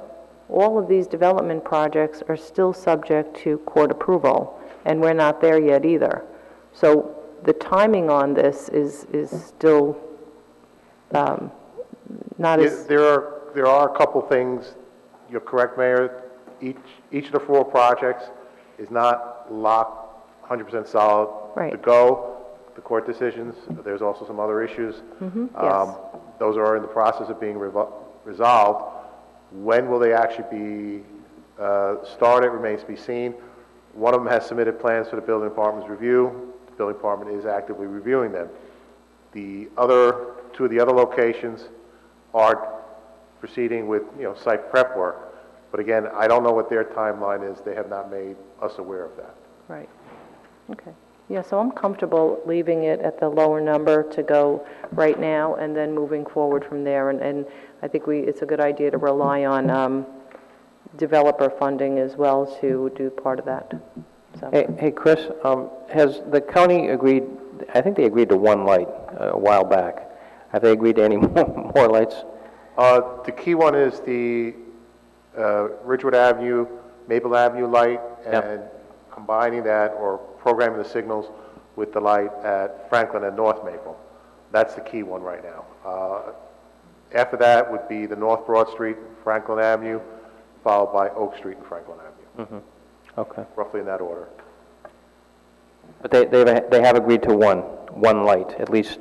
all of these development projects are still subject to court approval, and we're not there yet either. So the timing on this is still not as... There are a couple things. You're correct, Mayor. Each of the 4 projects is not locked 100% solid to go. The court decisions, there's also some other issues. Yes. Those are in the process of being resolved. When will they actually be started remains to be seen. One of them has submitted plans for the building department's review. The building department is actively reviewing them. The other 2 of the other locations are proceeding with site prep work. But again, I don't know what their timeline is. They have not made us aware of that. Right. Okay. Yeah, so I'm comfortable leaving it at the lower number to go right now, and then moving forward from there. And I think it's a good idea to rely on developer funding as well to do part of that. So. Hey, Chris, has the county agreed, I think they agreed to 1 light a while back. Have they agreed to any more lights? The key one is the Ridgewood Avenue, Maple Avenue light, and combining that or programming the signals with the light at Franklin and North Maple. That's the key one right now. After that would be the North Broad Street, Franklin Avenue, followed by Oak Street and Franklin Avenue. Okay. Roughly in that order. But they have agreed to one light, at least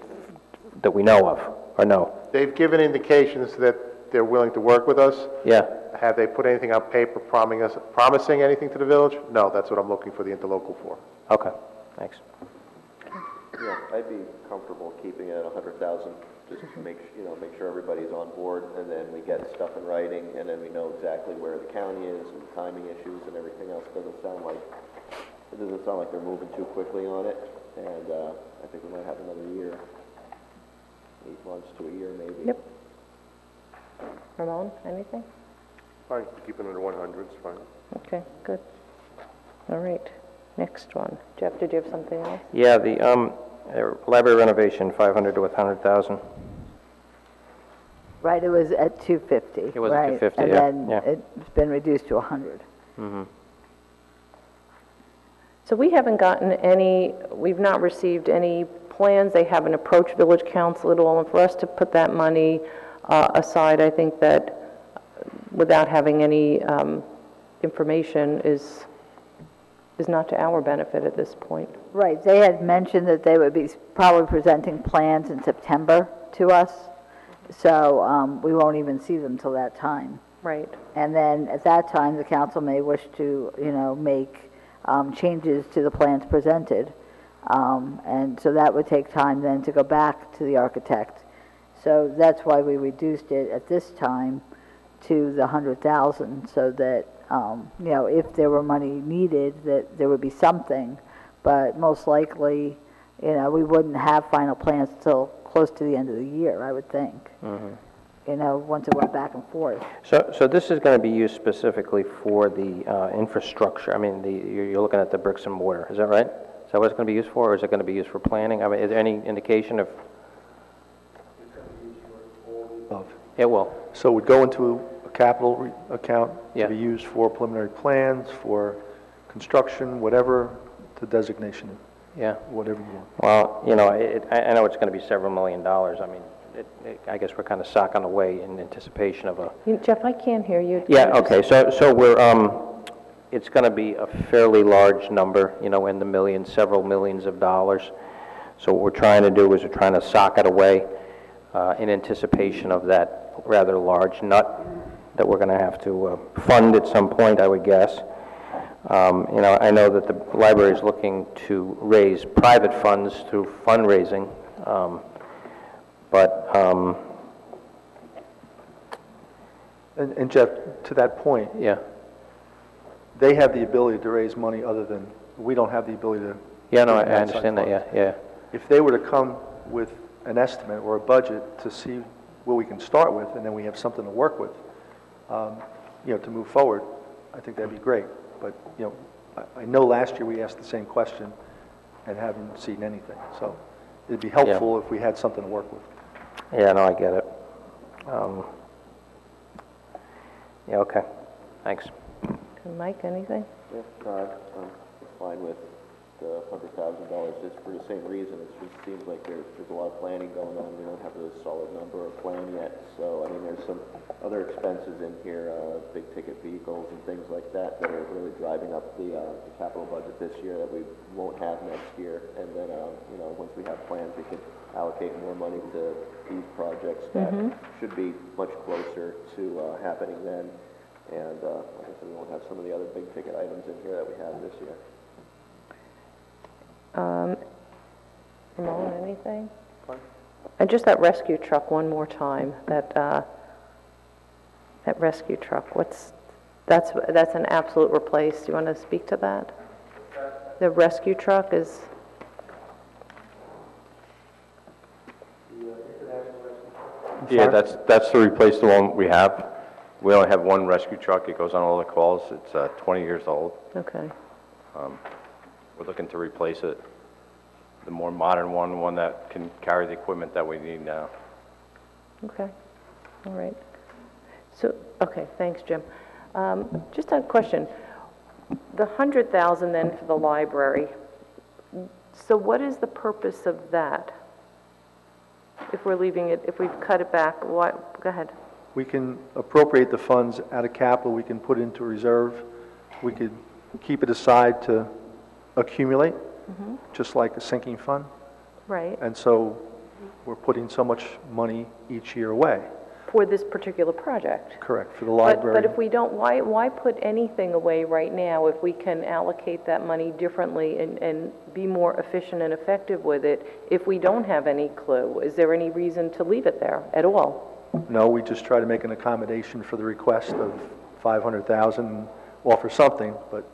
that we know of, or no? They've given indications that they're willing to work with us. Yeah. Have they put anything on paper promising anything to the village? No, that's what I'm looking for the interlocal for. Okay, thanks. Yeah, I'd be comfortable keeping it at 100,000. just make, make sure everybody's on board, and then we get stuff in writing, and then we know exactly where the county is, and timing issues and everything else. It doesn't sound like they're moving too quickly on it, and I think we might have another year, 8 months to a year maybe. Yep. Ramon, anything? Fine, keep it under 100, it's fine. Okay, good. All right, next one. Jeff, did you have something else? Yeah, the library renovation, 500 to 100,000. Right, it was at 250. It was at right, 250, and yeah, then yeah. it's been reduced to 100. Mm-hmm. So we haven't gotten any, we've not received any plans. They haven't approached village council at all. And for us to put that money aside, I think that without having any information is not to our benefit at this point. Right, they had mentioned that they would be probably presenting plans in September to us, so we won't even see them till that time. Right. And then at that time, the council may wish to, make changes to the plans presented. And so that would take time then to go back to the architect. So that's why we reduced it at this time to the 100,000, so that, if there were money needed, that there would be something. But most likely, we wouldn't have final plans till close to the end of the year, I would think. Mm-hmm. Once it went back and forth. So this is going to be used specifically for the infrastructure. I mean, you're looking at the bricks and mortar, is that right? Is that what it's going to be used for, or is it going to be used for planning? I mean, is there any indication of? It will. So it would go into a capital account Yeah. to be used for preliminary plans, for construction, whatever the designation is. Yeah. Whatever you want. Well, I know it's going to be several $1 million. I mean, I guess we're kind of socking away in anticipation of a. Jeff, I can't hear you. Yeah. Okay. So we're it's going to be a fairly large number, in the millions, several millions of dollars. So what we're trying to do is we're trying to sock it away in anticipation of that rather large nut that we're going to have to fund at some point, I would guess. I know that the library is looking to raise private funds through fundraising, And Jeff, to that point, yeah. they have the ability to raise money other than, we don't have the ability to. Yeah, no, I outside understand that, funds. yeah. If they were to come with an estimate or a budget to see what we can start with, and then we have something to work with, to move forward, I think that'd be great. But, I know last year we asked the same question and haven't seen anything. So it'd be helpful if we had something to work with. Yeah, no, I get it. Yeah, okay. Thanks. Mike, anything? Yeah, no, I'm fine with the $100,000 just for the same reason. It just seems like there's a lot of planning going on. We don't have a solid number or plan yet. So, I mean, there's some other expenses in here, big ticket vehicles and things like that are really driving up the capital budget this year that we won't have next year. And then, once we have plans, we can allocate more money to these projects that should be much closer to happening then. And like I said, we won't have some of the other big ticket items in here that we have this year. Ramon, anything? Fine. And just that rescue truck one more time, that rescue truck, that's an absolute replace. Do you want to speak to that? The rescue truck is... Yeah, that's to replace the one we have. We only have one rescue truck. It goes on all the calls. It's 20 years old. Okay. We're looking to replace it, the more modern one that can carry the equipment that we need now. Okay. All right. So, okay, thanks, Jim. Just a question. The 100,000 then for the library, so what is the purpose of that? If we're leaving it, if we've cut it back, go ahead. We can appropriate the funds out of capital, we can put it into reserve, we could keep it aside to accumulate, just like a sinking fund. Right. And so we're putting so much money each year away. for this particular project. Correct, for the But library. if we don't, why put anything away right now if we can allocate that money differently and be more efficient and effective with it if we don't have any clue? Is there any reason to leave it there at all? No, we just try to make an accommodation for the request of 500,000 and offer something, but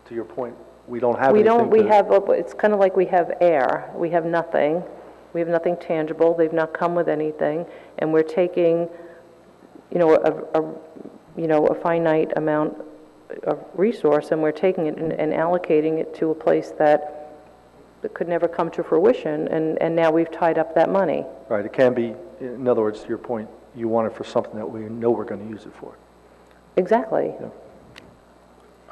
to your point, we don't have We anything don't, we to- have, it's kind of like we have air. We have nothing. We have nothing tangible. They've not come with anything, and we're taking, a finite amount of resource, and we're taking it and allocating it to a place that could never come to fruition, and now we've tied up that money. Right, it can be, in other words, to your point, you want it for something that we know we're going to use it for. Exactly. Yeah.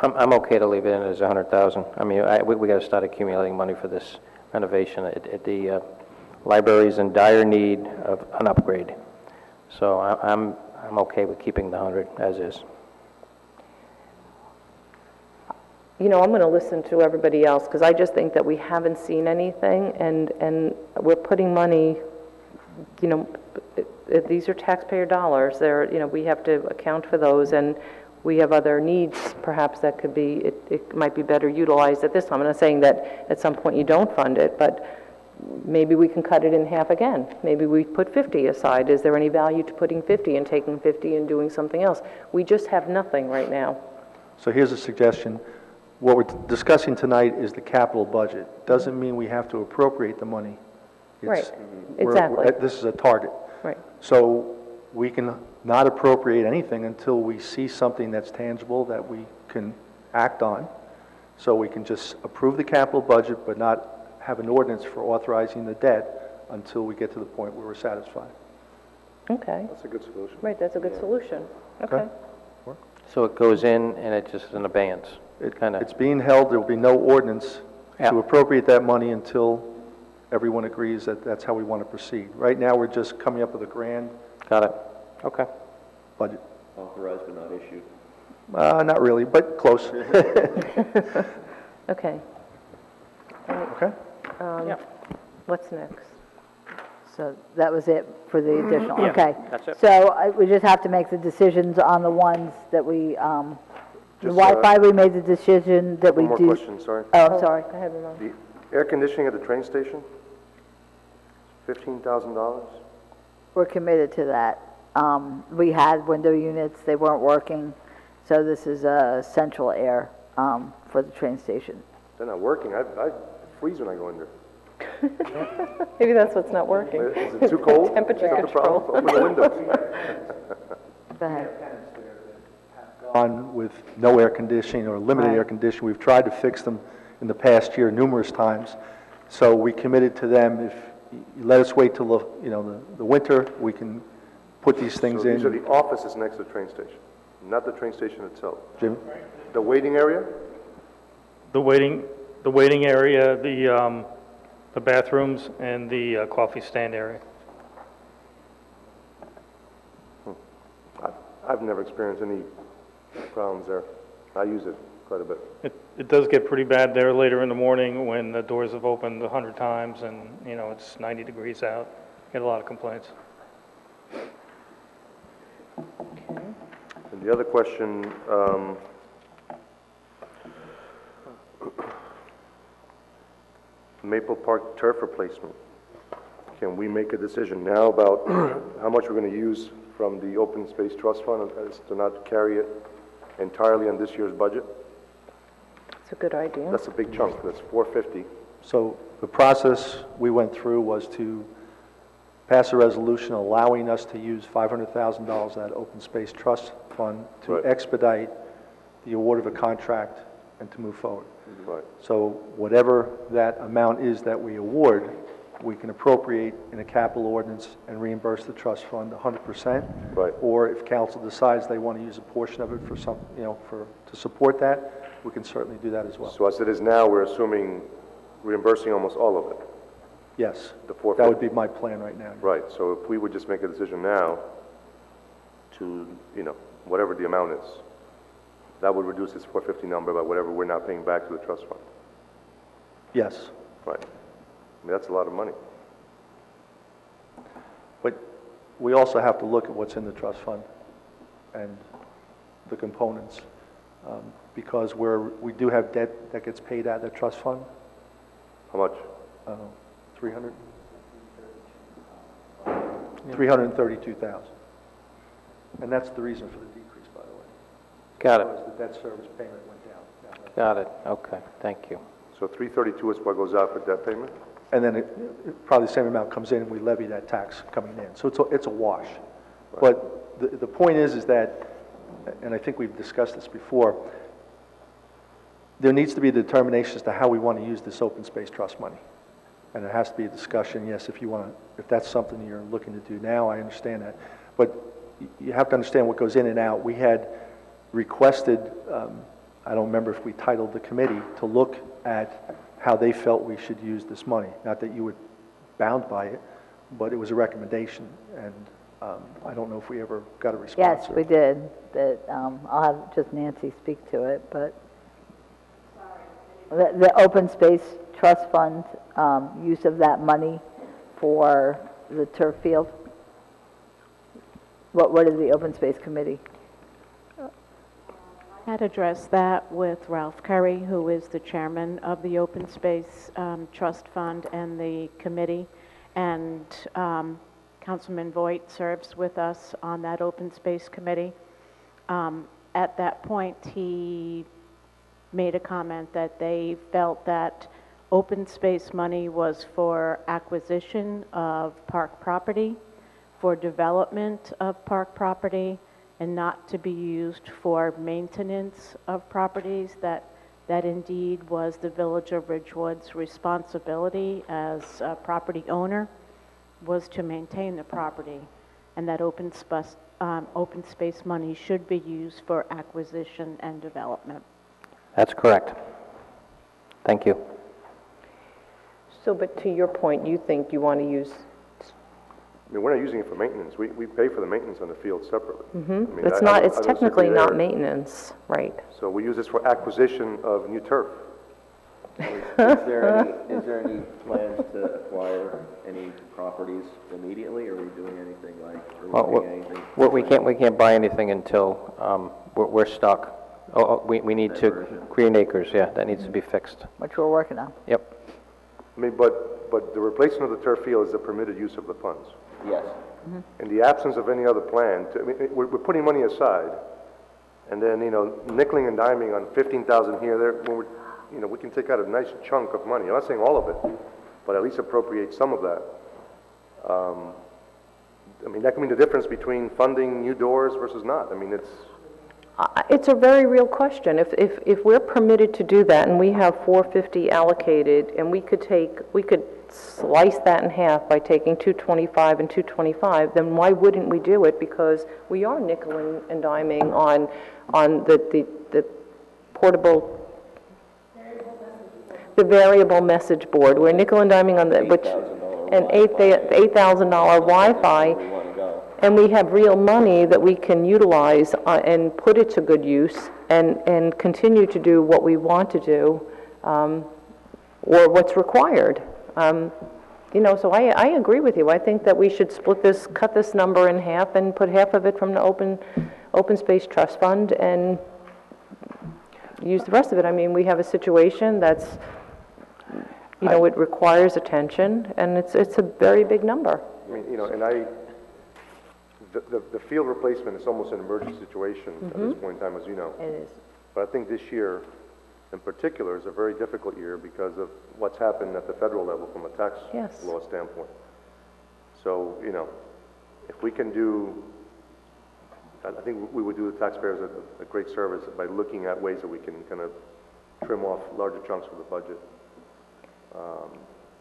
I'm okay to leave it in as 100,000. I mean, we got to start accumulating money for this renovation. The library's in dire need of an upgrade. So I'm okay with keeping the 100 as is. I'm going to listen to everybody else, because I just think that we haven't seen anything, and we're putting money, these are taxpayer dollars. We have to account for those, and we have other needs, perhaps, that could be, it might be better utilized at this time. I'm not saying that at some point you don't fund it, but maybe we can cut it in half again. Maybe we put 50 aside. Is there any value to putting 50 and taking 50 and doing something else? We just have nothing right now. So here's a suggestion. What we're discussing tonight is the capital budget. Doesn't mean we have to appropriate the money. Right, exactly. This is a target. Right. So we can not appropriate anything until we see something that's tangible that we can act on. So we can just approve the capital budget, but not have an ordinance for authorizing the debt until we get to the point where we're satisfied. Okay. That's a good solution. Right, that's a good solution. Okay. So it goes in and it just is an abeyance. It's being held, there will be no ordinance to appropriate that money until everyone agrees that that's how we want to proceed. Right now, we're just coming up with a grand Got it. Okay. budget. Authorized but not issued. Not really, but close. Okay. Okay? What's next? So that was it for the additional, Yeah, okay. that's it. So we just have to make the decisions on the ones that we, the Just, Wi-Fi, we made the decision that we One do. more question, sorry. Oh, I'm sorry. Go ahead, Ramon. The air conditioning at the train station, $15,000? We're committed to that. We had window units, they weren't working, so this is central air for the train station. They're not working. I freeze when I go in there. Maybe that's what's not working. Is it too cold? Temperature Is that the problem? control. Open the windows. Go ahead. On with no air conditioning or limited Right. air conditioning. We've tried to fix them in the past year numerous times. So we committed to them, if you let us wait till the winter, we can put these things So in. these are the offices next to the train station, not the train station itself. Jim? The waiting area? The waiting area, the bathrooms, and the coffee stand area. I've never experienced any problems there. I use it quite a bit. It does get pretty bad there later in the morning when the doors have opened 100 times and, it's 90 degrees out. Get a lot of complaints. And the other question, Maple Park turf replacement. Can we make a decision now about how much we're going to use from the Open Space Trust Fund as to not carry it entirely on this year's budget? It's a good idea. That's a big chunk. That's $450. So the process we went through was to pass a resolution allowing us to use $500,000 of that Open Space Trust Fund to Right. expedite the award of a contract and to move forward. Right. So whatever that amount is that we award, we can appropriate in a capital ordinance and reimburse the trust fund 100%. Right. Or if council decides they want to use a portion of it for some, to support that, we can certainly do that as well. So as it is now, we're assuming reimbursing almost all of it. Yes, The 450. that would be my plan right now. Right, so if we would just make a decision now to, whatever the amount is, that would reduce this 450 number by whatever we're not paying back to the trust fund. Yes, Right. I mean, that's a lot of money. but we also have to look at what's in the trust fund and the components, because we do have debt that gets paid out of the trust fund. How much? 300? 332,000. And that's the reason for the decrease, by the way. Got it. Because the debt service payment went down. Got it. Okay, thank you. So 332 is what goes out for debt payment? And then probably the same amount comes in and we levy that tax coming in. So it's a wash. Right. But the point is that, and I think we've discussed this before, there needs to be a determination as to how we want to use this open space trust money. And there has to be a discussion, yes, if that's something you're looking to do now, I understand that. But you have to understand what goes in and out. We had requested, I don't remember if we titled the committee, to look at how they felt we should use this money. Not that you were bound by it, but it was a recommendation. And I don't know if we ever got a response. Yes, we did. I'll have just Nancy speak to it, but the open space trust fund, use of that money for the turf field. What is the open space committee? I had addressed that with Ralph Curry, who is the chairman of the Open Space Trust Fund and the committee, and Councilman Voigt serves with us on that Open Space Committee. At that point, he made a comment that they felt that open space money was for acquisition of park property, for development of park property, and not to be used for maintenance of properties, that indeed was the Village of Ridgewood's responsibility as a property owner, was to maintain the property, and that open space money should be used for acquisition and development. That's correct. Thank you. So, but to your point, you think you want to use... I mean, we're not using it for maintenance. We pay for the maintenance on the field separately. I mean, It's technically not maintenance, right? So we use this for acquisition of new turf. Is there any plans to acquire any properties immediately, or are we doing anything like, We can't buy anything until we're stuck. We need to, Green Acres, yeah, that needs to be fixed. Which we're working on. Yep. I mean, but the replacement of the turf field is the permitted use of the funds. Yes. In the absence of any other plan, we're putting money aside, and then, nickeling and diming on 15,000 here, there, when we can take out a nice chunk of money. I'm not saying all of it, but at least appropriate some of that. I mean, that can mean the difference between funding new doors versus not. I mean, It's a very real question. If we're permitted to do that, and we have 450 allocated, and we could slice that in half by taking 225 and 225, then why wouldn't we do it? Because we are nickeling and diming on the portable, the variable message board. We're nickel and diming on the, which, an $8,000 Wi-Fi. And we have real money that we can utilize and put it to good use and continue to do what we want to do or what's required. So I agree with you. I think that we should cut this number in half and put half of it from the Open Space Trust Fund and use the rest of it. I mean, we have a situation that's, it requires attention, and it's a very big number. I mean, the field replacement is almost an emergency situation at this point in time, as you know. It is. But I think this year, in particular, is a very difficult year because of what's happened at the federal level from a tax law standpoint. So, if we can do, I think we would do the taxpayers a great service by looking at ways that we can kind of trim off larger chunks of the budget.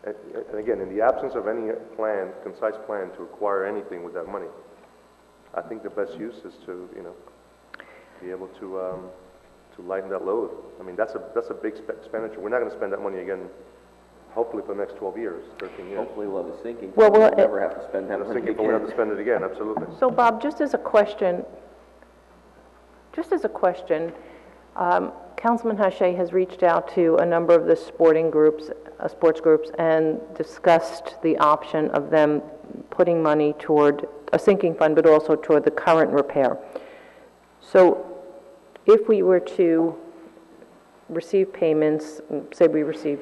And again, in the absence of any concise plan to acquire anything with that money, I think the best use is to, be able to lighten that load. I mean, that's a big expenditure. We're not going to spend that money again, hopefully for the next 12 years, 13 years. Hopefully we'll have a sinking. Well, we'll never have to spend that money again. We'll have to spend it again, absolutely. So Bob, just as a question, Councilman Hache has reached out to a number of the sports groups and discussed the option of them putting money toward a sinking fund, but also toward the current repair. So if we were to receive payments, say we received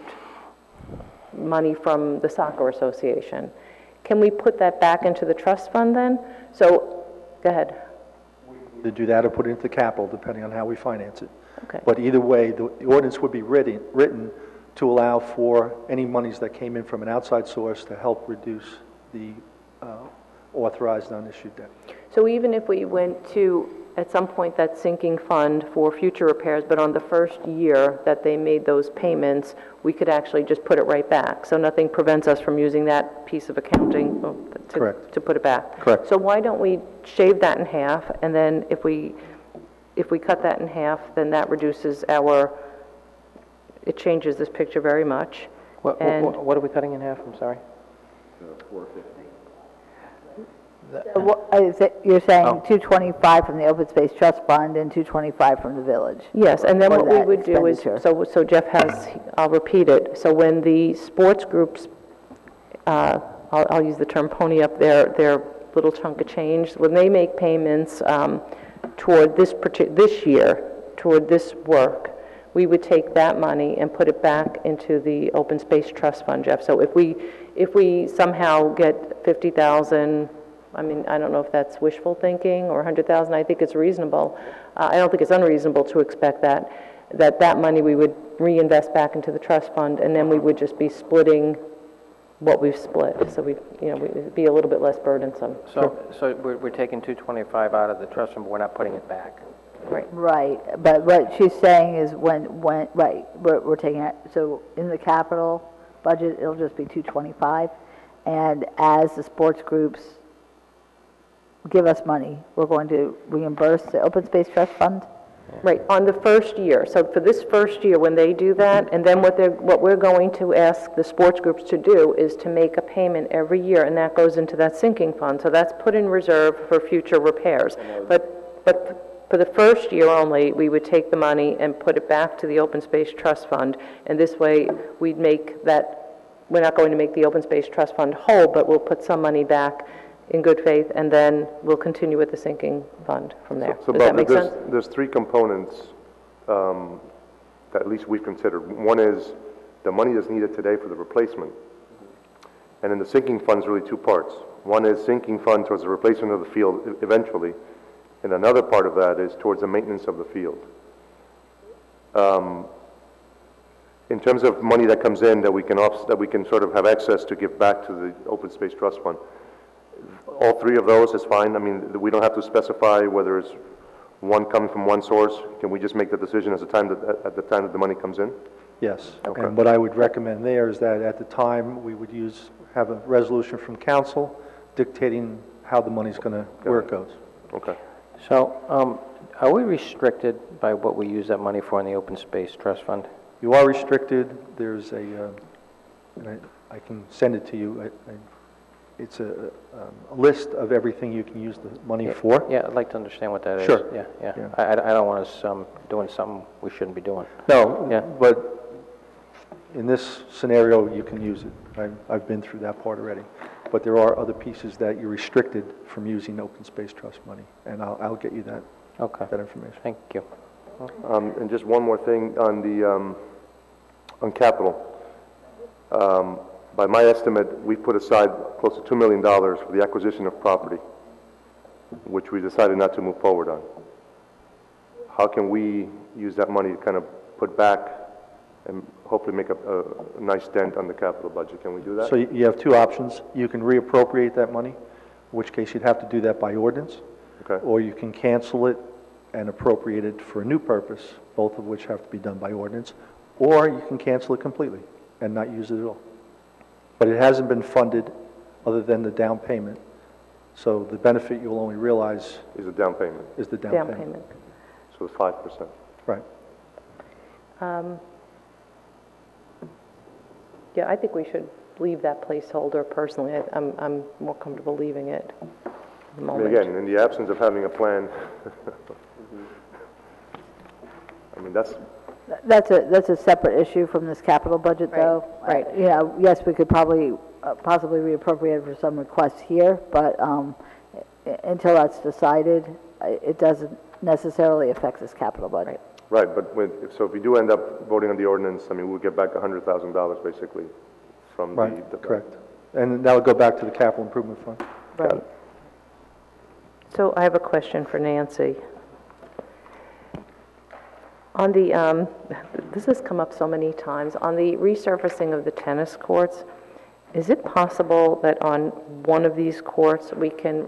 money from the soccer association, can we put that back into the trust fund then? So, go ahead. To do that or put it into capital, depending on how we finance it. Okay. But either way, the ordinance would be written to allow for any monies that came in from an outside source to help reduce the authorized unissued debt. So even if we went to, at some point, that sinking fund for future repairs, but on the first year that they made those payments, we could actually just put it right back. So nothing prevents us from using that piece of accounting Correct. to put it back. Correct. So why don't we shave that in half, and then if we cut that in half, then that reduces our, it changes this picture very much. What are we cutting in half? I'm sorry. 450. You're saying 225 from the Open Space Trust Fund and 225 from the village? Yes, and then For what we that would do is, expenditure. so Jeff has, I'll repeat it, so when the sports groups, I'll use the term pony up their little chunk of change, when they make payments toward this year, toward this work, we would take that money and put it back into the Open Space Trust Fund, Jeff. So if we somehow get 50,000, I mean, I don't know if that's wishful thinking, or 100,000, I think it's reasonable. I don't think it's unreasonable to expect that money we would reinvest back into the trust fund, and then we would just be splitting what we've split. So we'd be a little bit less burdensome. So we're taking 225 out of the trust fund, but we're not putting it back. Right, but what she's saying is right, we're taking it, so in the capital budget, it'll just be 225, and as the sports groups give us money, we're going to reimburse the Open Space Trust Fund? Right, on the first year. So for this first year, when they do that, and then what we're going to ask the sports groups to do is to make a payment every year, and that goes into that sinking fund. So that's put in reserve for future repairs. But for the first year only, we would take the money and put it back to the Open Space Trust Fund, and this way we'd make that, we're not going to make the Open Space Trust Fund whole, but we'll put some money back in good faith, and then we'll continue with the sinking fund from there. So Does that make sense? there's three components that at least we've considered. One is the money that's needed today for the replacement. And then the sinking fund is really two parts. One is sinking fund towards the replacement of the field eventually, and another part of that is towards the maintenance of the field. In terms of money that comes in that we can sort of have access to give back to the Open Space Trust Fund, all three of those is fine. I mean, we don't have to specify whether it's one coming from one source. Can we just make the decision at the time that the money comes in? Yes. Okay. And what I would recommend there is that at the time, we would have a resolution from council dictating how the money's going to, where it goes. Okay. So are we restricted by what we use that money for in the Open Space Trust Fund? You are restricted. There's I can send it to you. It's a list of everything you can use the money for. Yeah, I'd like to understand what that is. Sure. Yeah. I don't want us doing something we shouldn't be doing. No, Yeah. but in this scenario, you can use it. I've been through that part already. But there are other pieces that you're restricted from using Open Space Trust money, and I'll get you that information. Thank you. And just one more thing on the on capital. By my estimate, we put aside close to $2 million for the acquisition of property, which we decided not to move forward on. How can we use that money to kind of put back and hopefully make a nice dent on the capital budget? Can we do that? So you have two options. You can reappropriate that money, in which case you'd have to do that by ordinance. Okay. Or you can cancel it and appropriate it for a new purpose, both of which have to be done by ordinance. Or you can cancel it completely and not use it at all. But it hasn't been funded other than the down payment. So the benefit you'll only realize is the down payment. Is the down payment. So it's 5%. Right. Yeah, I think we should leave that placeholder personally. I'm more comfortable leaving it at the moment. I mean, again, in the absence of having a plan, I mean, That's a separate issue from this capital budget, though. Right. You know, yes, we could probably possibly reappropriate for some requests here, but until that's decided, it doesn't necessarily affect this capital budget. Right, but so if we do end up voting on the ordinance, I mean, we'll get back $100,000 basically from the... Right, correct. And that would go back to the capital improvement fund. Right. So I have a question for Nancy. On the, this has come up so many times, on the resurfacing of the tennis courts, is it possible that on one of these courts we can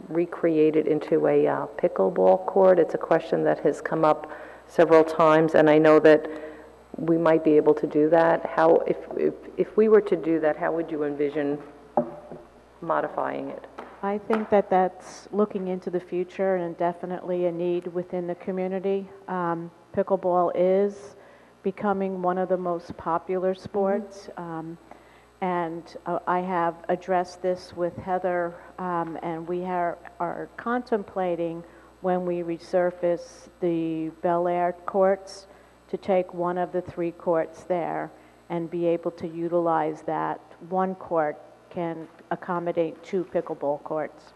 recreate it into a pickleball court? It's a question that has come up several times, and I know that we might be able to do that. How, if we were to do that, how would you envision modifying it? I think that that's looking into the future and definitely a need within the community. Pickleball is becoming one of the most popular sports. And I have addressed this with Heather, and we are contemplating when we resurface the Bel Air courts to take one of the 3 courts there and be able to utilize that. One court can accommodate 2 pickleball courts.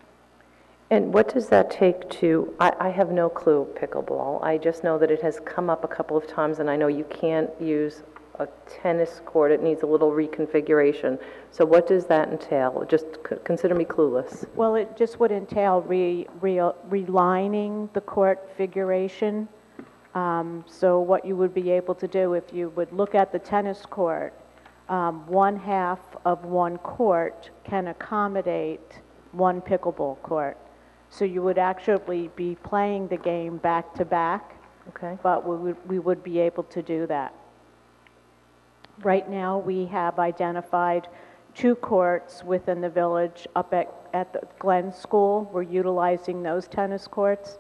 And what does that take to, I have no clue pickleball. I just know that it has come up a couple of times, and I know you can't use a tennis court. It needs a little reconfiguration. So what does that entail? Just consider me clueless. Well, it just would entail relining the court figuration. So what you would be able to do, if you would look at the tennis court, one half of one court can accommodate one pickleball court. So you would actually be playing the game back to back. Okay. But we would be able to do that. Right now, we have identified 2 courts within the village up at the Glen School. We're utilizing those tennis courts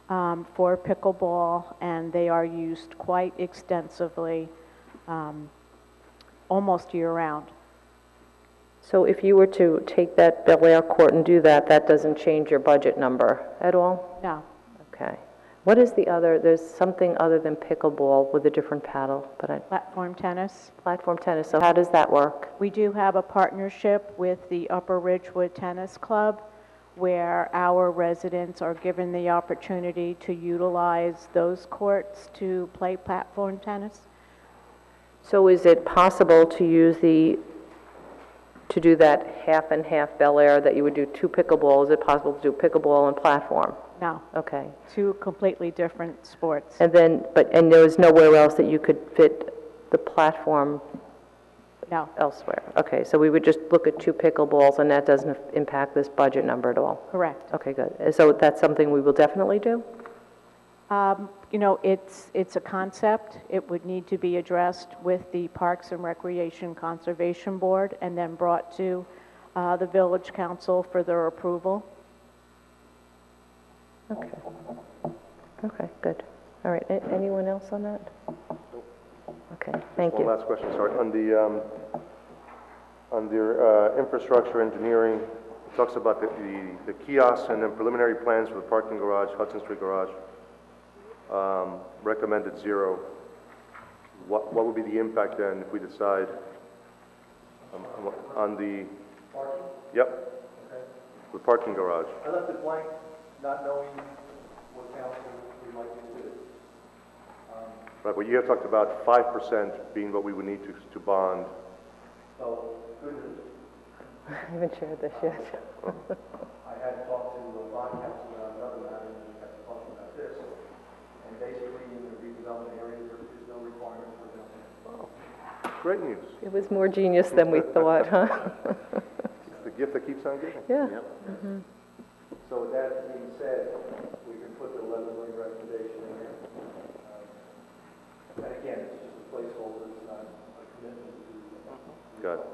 for pickleball, and they are used quite extensively, almost year-round. So if you were to take that Bel Air court and do that, that doesn't change your budget number at all? No. Okay. What is the other, there's something other than pickleball with a different paddle, but Platform tennis. platform tennis, so how does that work? We do have a partnership with the Upper Ridgewood Tennis Club, where our residents are given the opportunity to utilize those courts to play platform tennis. So is it possible to use to do that half and half Bel Air, that you would do 2 pickleball? Is it possible to do pickleball and platform? No. Okay. 2 completely different sports. And then, and there was nowhere else that you could fit the platform? No. Elsewhere? Okay, so we would just look at 2 pickleballs, and that doesn't impact this budget number at all? Correct. Okay, good. So that's something we will definitely do? You know, it's a concept. It would need to be addressed with the Parks and Recreation Conservation Board and then brought to the Village Council for their approval. Okay. Okay, good. All right, anyone else on that? Okay, thank you. One last question, sorry. Under infrastructure engineering, it talks about the kiosks and then preliminary plans for the parking garage, Hudson Street garage. Recommended 0. What would be the impact then if we decide on the... Parking? Yep. Okay. The parking garage. I left it blank, not knowing what council we might consider. Right, but you have talked about 5% being what we would need to bond. So, good news. I haven't shared this yet. I had talked to bond council about another matter, and we got to talking about this. And basically, in the redevelopment area, there is no requirement for down payment. Great news. It was more genius than we thought, huh? It's the gift that keeps on giving. Yeah. Yep. Mm-hmm. So with that being said, we can put the 11 million recommendation in there. And again, it's just a placeholder, it's not a commitment to... Got it.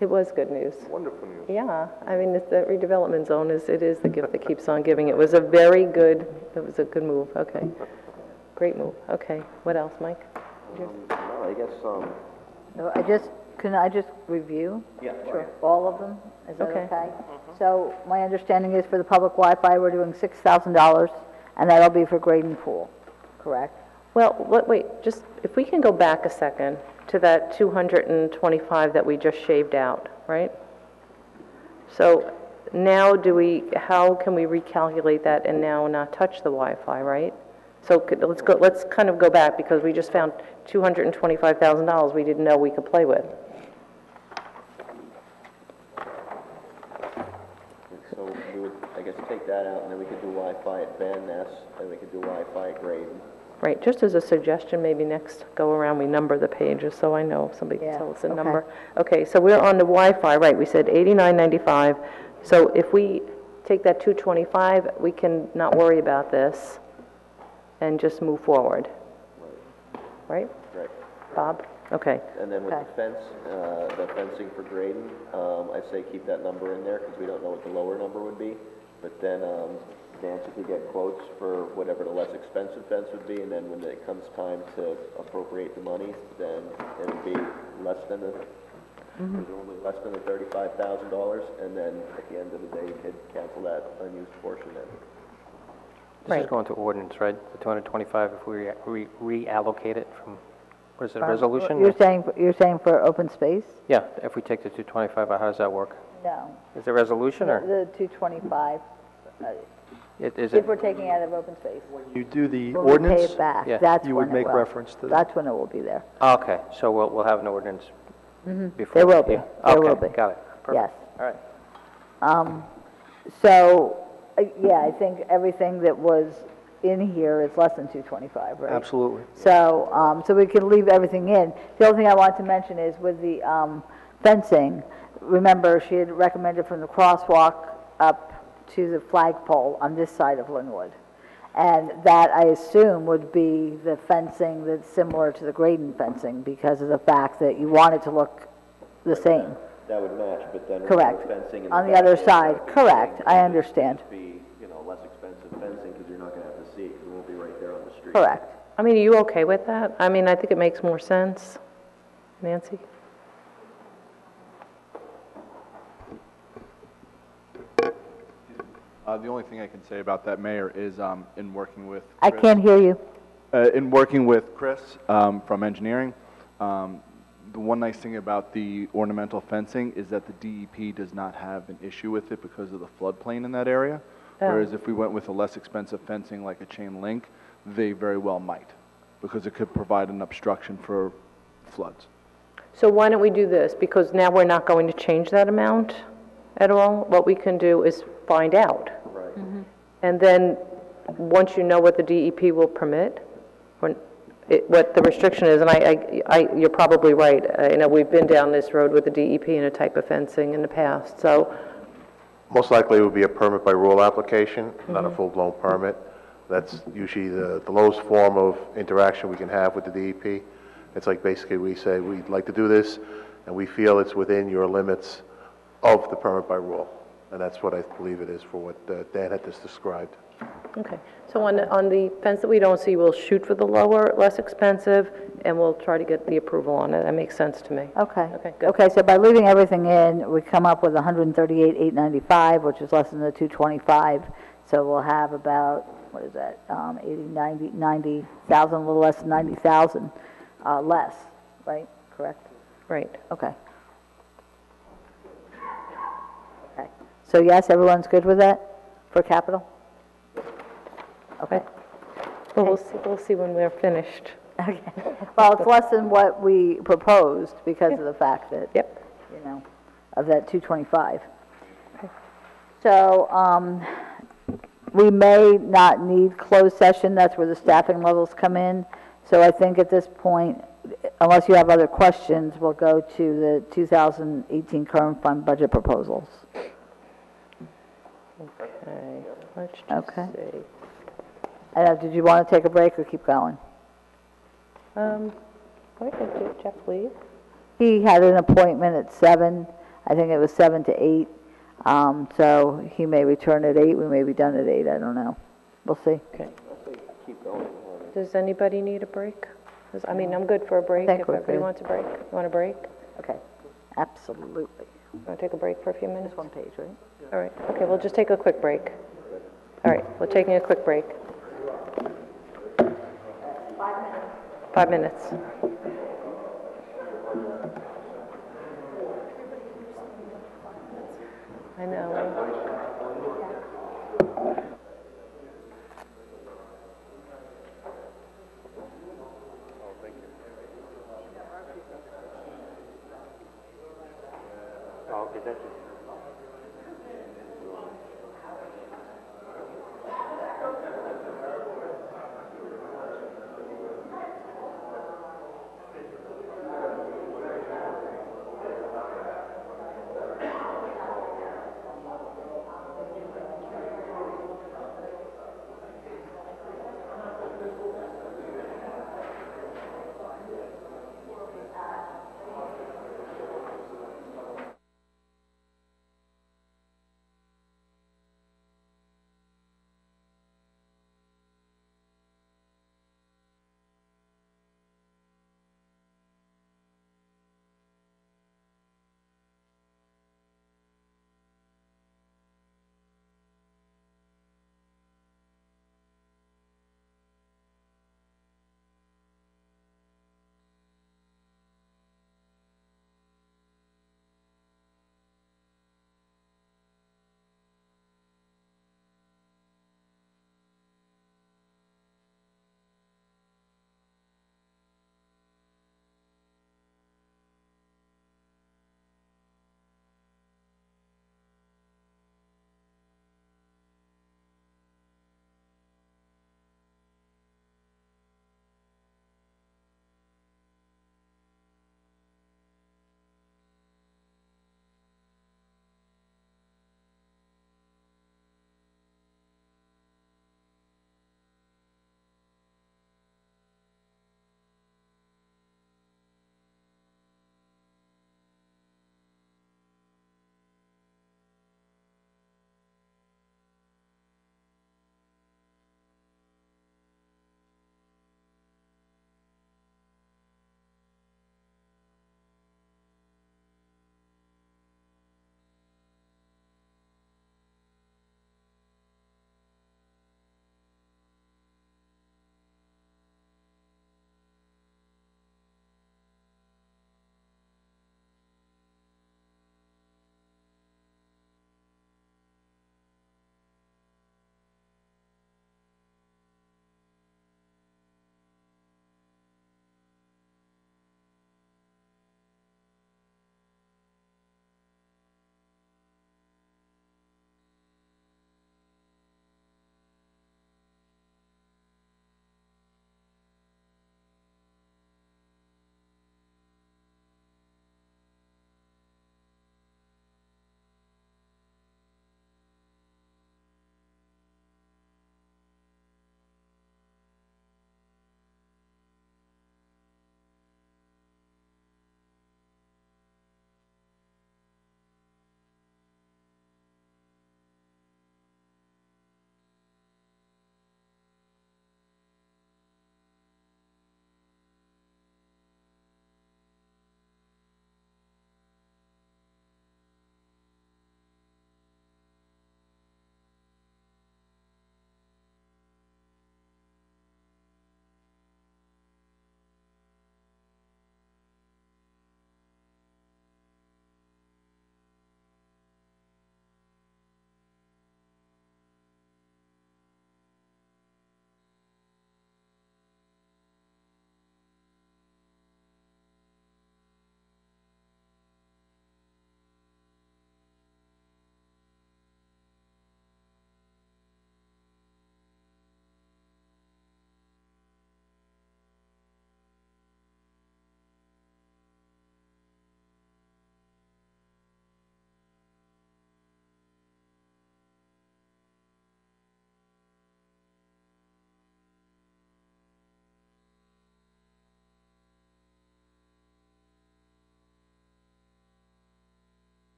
It was good news. Wonderful news. Yeah, I mean, the redevelopment zone it is the gift that keeps on giving. It was a good move, okay. Great move, okay. What else, Mike? No, I guess, So can I just review? Yeah, Sure. All of them? Is that Okay. okay? So my understanding is for the public Wi-Fi, we're doing $6,000, and that'll be for Graden Pool, correct? Well, wait, just, if we can go back a second to that 225 that we just shaved out, right? So now how can we recalculate that and now not touch the Wi-Fi, right? So let's kind of go back, because we just found $225,000 we didn't know we could play with. So we would, I guess, take that out, and then we could do Wi-Fi at Van Ness, and we could do Wi-Fi at Graydon. Right, just as a suggestion, maybe next go around, we number the pages, so I know if somebody can Yeah, tell us a okay. number. Okay, so we're on the Wi-Fi, right, we said 89.95. So if we take that 225, we can not worry about this and just move forward. Right? Right. Bob? Okay. And then with the fencing for Graydon, I say keep that number in there, because we don't know what the lower number would be. But then, Nancy could get quotes for whatever the less expensive fence would be, and then when it comes time to appropriate the money, then it would be less than presumably less than the $35,000, and then at the end of the day, you could cancel that unused portion then. This is going to ordinance, right? The 225, if we reallocate it from, what is it, a resolution? You're saying for open space? Yeah, if we take the 225, how does that work? No. Is it a resolution, or? The 225, Is if it, we're taking out of open space. You do the When we ordinance, pay it back, Yeah. that's you when would it make will. reference to that. That's when it will be there. okay, so we'll have an ordinance before. There will be, yeah. there will Okay, be. got it. Yes. Perfect. All right. So, yeah, I think everything that was in here is less than 225, right? Absolutely. So, so we can leave everything in. The only thing I want to mention is with the fencing, remember, she had recommended from the crosswalk up to the flagpole on this side of Linwood. And that, I assume, would be the fencing that's similar to the Graydon fencing, because of the fact that you want it to look the same. That would match, but then with Correct. the fencing in On the back, other it's side, gotta be correct, changed, I and understand. it'd be, less expensive fencing, because you're not gonna have to see it, 'cause it won't be right there on the street. Correct. I mean, are you okay with that? I mean, I think it makes more sense. Nancy? The only thing I can say about that, Mayor, is in working with I Chris- can't hear you. in working with Chris from engineering, the one nice thing about the ornamental fencing is that the DEP does not have an issue with it because of the floodplain in that area. Whereas if we went with a less expensive fencing like a chain link, they very well might, because it could provide an obstruction for floods. So why don't we do this? Because now we're not going to change that amount at all. What we can do is find out. Right. And then, once you know what the DEP will permit, what the restriction is, and you're probably right. You know, we've been down this road with the DEP and a type of fencing in the past, so, Most likely it would be a permit by rule application, not a full-blown permit. That's usually the lowest form of interaction we can have with the DEP. It's like basically we say, we'd like to do this, and we feel it's within your limits of the permit by rule. And that's what I believe it is for what Dan had just described. okay. So on the fence that we don't see, we'll shoot for the lower, less expensive, and we'll try to get the approval on it. That makes sense to me. Okay. Okay, good. Okay, so by leaving everything in, we come up with 138,895, which is less than the 225. So we'll have about, what is that, 90,000, a little less than 90,000 less, right? Correct? Right. Okay. Okay. So yes, everyone's good with that for capital? Okay. Well, we'll see when we're finished. Okay. Well, it's less than what we proposed because of the fact that, Yep. you know, of that 225. So, we may not need closed session, that's where the staffing levels come in. So I think at this point, unless you have other questions, we'll go to the 2018 current fund budget proposals. Okay, let's just Okay. see. Did you want to take a break or keep going? Why did Jeff leave? He had an appointment at 7, I think it was 7 to 8. So he may return at 8, we may be done at 8, I don't know. We'll see. Okay. I say keep going. Does anybody need a break? 'Cause, I mean, I'm good for a break Think if we're everybody good. wants a break. You want a break? Okay, absolutely. Want to take a break for a few minutes? Just one page, right? All right, okay, we'll just take a quick break. All right, we're taking a quick break. 5 minutes. I know. Okay, thank you.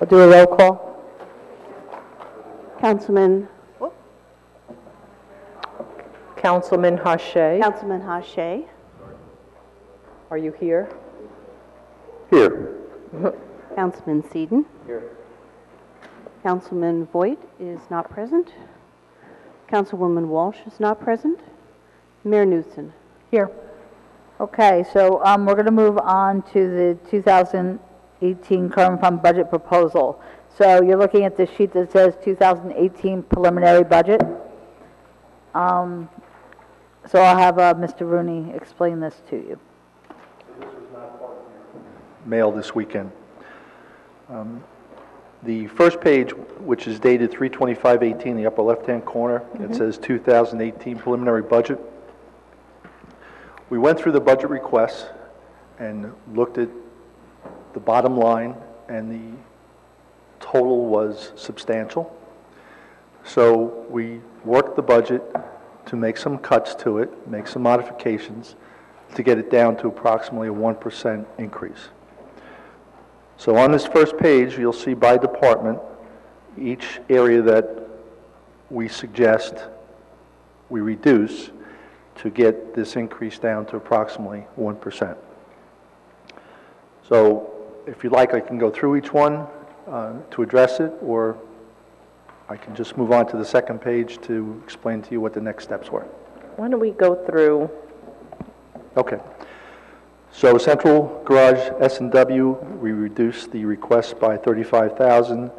We'll do a roll call. Councilman, Councilman Hache, Councilman Hache. are you here? Here. Councilman Seaton. Here. Councilman Voigt is not present. Councilwoman Walsh is not present. Mayor Newsom. Here. Okay, so we're going to move on to the 2018 current fund budget proposal. So you're looking at the sheet that says 2018 preliminary budget. So I'll have Mr. Rooney explain this to you. Mail this weekend. The first page, which is dated 3/25/18, the upper left-hand corner, it says 2018 preliminary budget. We went through the budget requests and looked at the bottom line, and the total was substantial. So we worked the budget to make some cuts to it, make some modifications to get it down to approximately a 1% increase. So on this first page, you'll see by department each area that we suggest we reduce to get this increase down to approximately 1%. So if you'd like, I can go through each one to address it, or I can just move on to the second page to explain to you what the next steps were. Why don't we go through? Okay. So central garage S&W, we reduced the request by $35,000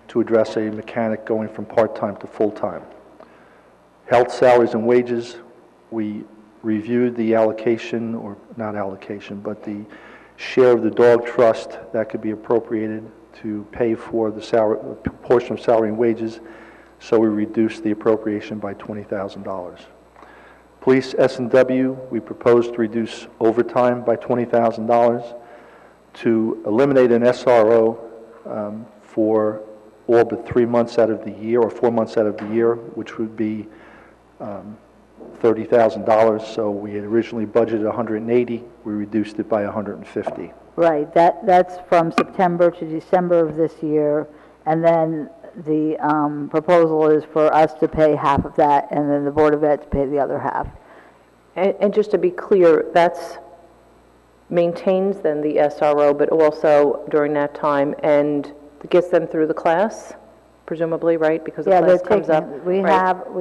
to address a mechanic going from part-time to full-time. Health salaries and wages, we reviewed the allocation, or not allocation, but the share of the dog trust that could be appropriated to pay for the portion of salary and wages, so we reduced the appropriation by $20,000. Police S&W, we proposed to reduce overtime by $20,000 to eliminate an SRO for all but 3 months out of the year, or 4 months out of the year, which would be $30,000. So we had originally budgeted $180, we reduced it by $150. Right, that's from September to December of this year, and then the proposal is for us to pay half of that, and then the Board of Ed to pay the other half. And just to be clear, that's maintains then the SRO, but also during that time, and gets them through the class, presumably, right? Because the class comes up. We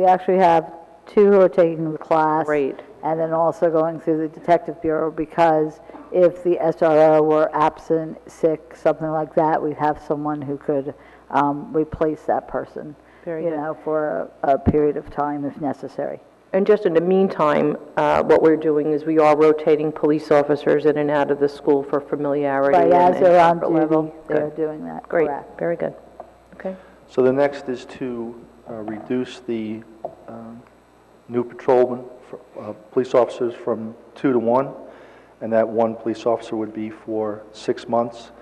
actually have 2 who are taking the class. Right. And then also going through the Detective Bureau, because if the SRO were absent, sick, something like that, we'd have someone who could replace that person, Very good. For a period of time if necessary. And just in the meantime, what we're doing is we are rotating police officers in and out of the school for familiarity. Right, as and they're on comfort level. duty, they're Good. doing that, Great, correct. very good. Okay. So the next is to reduce the new patrolmen, police officers, from 2 to 1, and that 1 police officer would be for 6 months.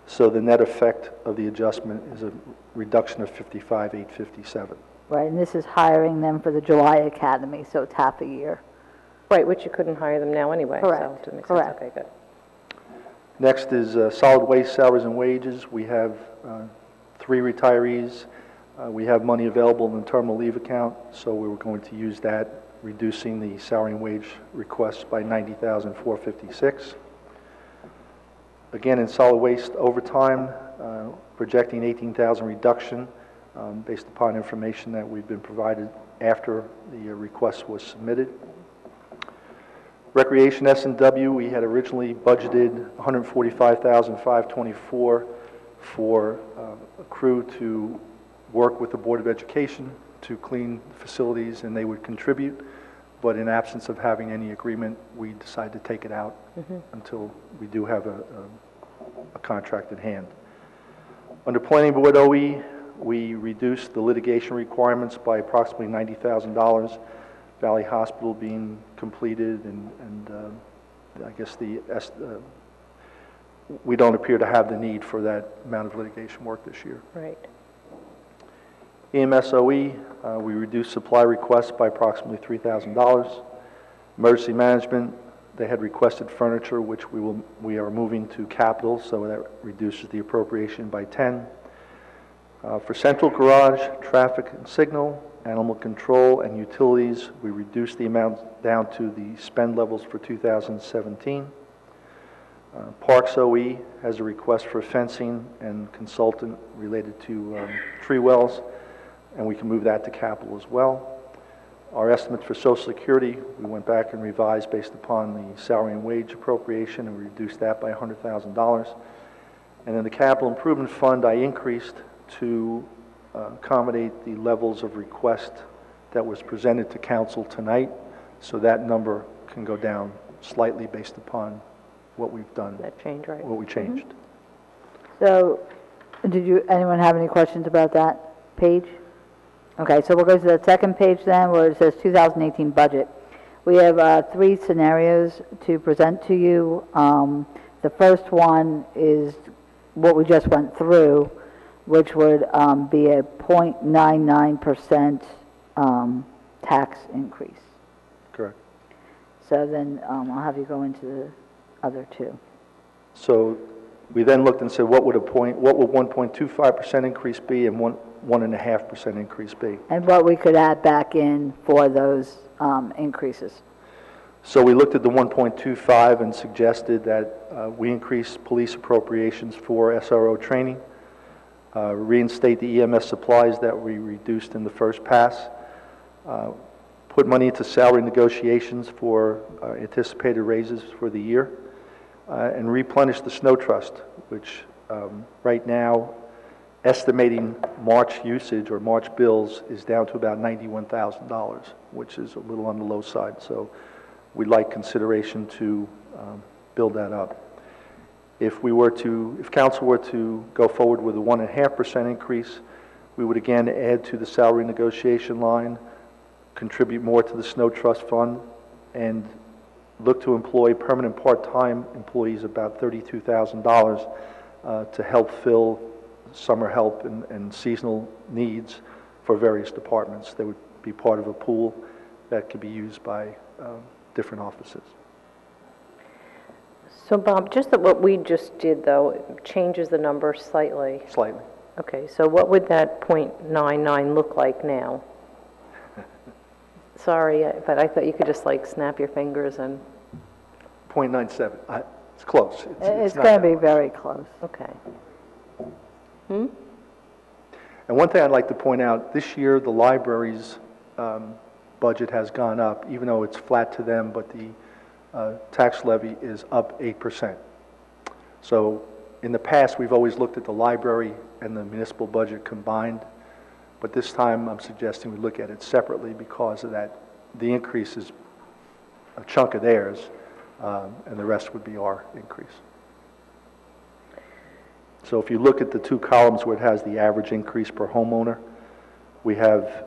So the net effect of the adjustment is a reduction of 55,857. Right, and this is hiring them for the July Academy, so it's half a year. Right, which you couldn't hire them now anyway. Correct, So it doesn't make correct. sense. Okay, good. Next is solid waste salaries and wages. We have 3 retirees. We have money available in the terminal leave account, so we were going to use that, reducing the salary and wage requests by $90,456. Again, in solid waste overtime, projecting $18,000 reduction based upon information that we've been provided after the request was submitted. Recreation S&W, we had originally budgeted $145,524 for a crew to work with the Board of Education to clean facilities, and they would contribute. But in absence of having any agreement, we decided to take it out until we do have a contract in hand. Under Planning Board OE, we reduced the litigation requirements by approximately $90,000. Valley Hospital being completed, and I guess we don't appear to have the need for that amount of litigation work this year. Right. EMS OE, we reduced supply requests by approximately $3,000. Emergency management, They had requested furniture, which we are moving to capital, so that reduces the appropriation by 10. For central garage, traffic and signal, animal control, and utilities, we reduced the amount down to the spend levels for 2017. Parks OE has a request for fencing and consultant related to tree wells, and we can move that to capital as well. Our estimates for Social Security, we went back and revised based upon the salary and wage appropriation, and we reduced that by $100,000. And in the Capital Improvement Fund, I increased to accommodate the levels of request that was presented to council tonight, so that number can go down slightly based upon what we've done. That change, right? What we changed. So, anyone have any questions about that page? Okay, so we'll go to the second page then, where it says 2018 budget. We have 3 scenarios to present to you. The first one is what we just went through, which would be a 0.99% tax increase. Correct. So then I'll have you go into the other 2. So we then looked and said, what would 1.25% increase be and 1.5% increase be? And what we could add back in for those increases. So we looked at the 1.25 and suggested that we increase police appropriations for SRO training, reinstate the EMS supplies that we reduced in the first pass, put money into salary negotiations for anticipated raises for the year, and replenish the snow trust, which right now, estimating March usage or March bills is down to about $91,000, which is a little on the low side. So we'd like consideration to build that up. If council were to go forward with a 1.5% increase, we would again add to the salary negotiation line, contribute more to the snow trust fund, and look to employ permanent part-time employees, about $32,000, to help fill summer help and seasonal needs for various departments. They would be part of a pool that could be used by different offices. So Bob, just that what we just did, though, changes the number slightly. Slightly. Okay, so what would that 0.99 look like now? Sorry, but I thought you could just like snap your fingers and... 0.97. It's close. It's going to be very close. Okay. And one thing I'd like to point out, this year the library's budget has gone up, even though it's flat to them, but the tax levy is up 8%. So in the past, we've always looked at the library and the municipal budget combined, but this time I'm suggesting we look at it separately because of that. The increase is a chunk of theirs, and the rest would be our increase. So if you look at the 2 columns where it has the average increase per homeowner, we have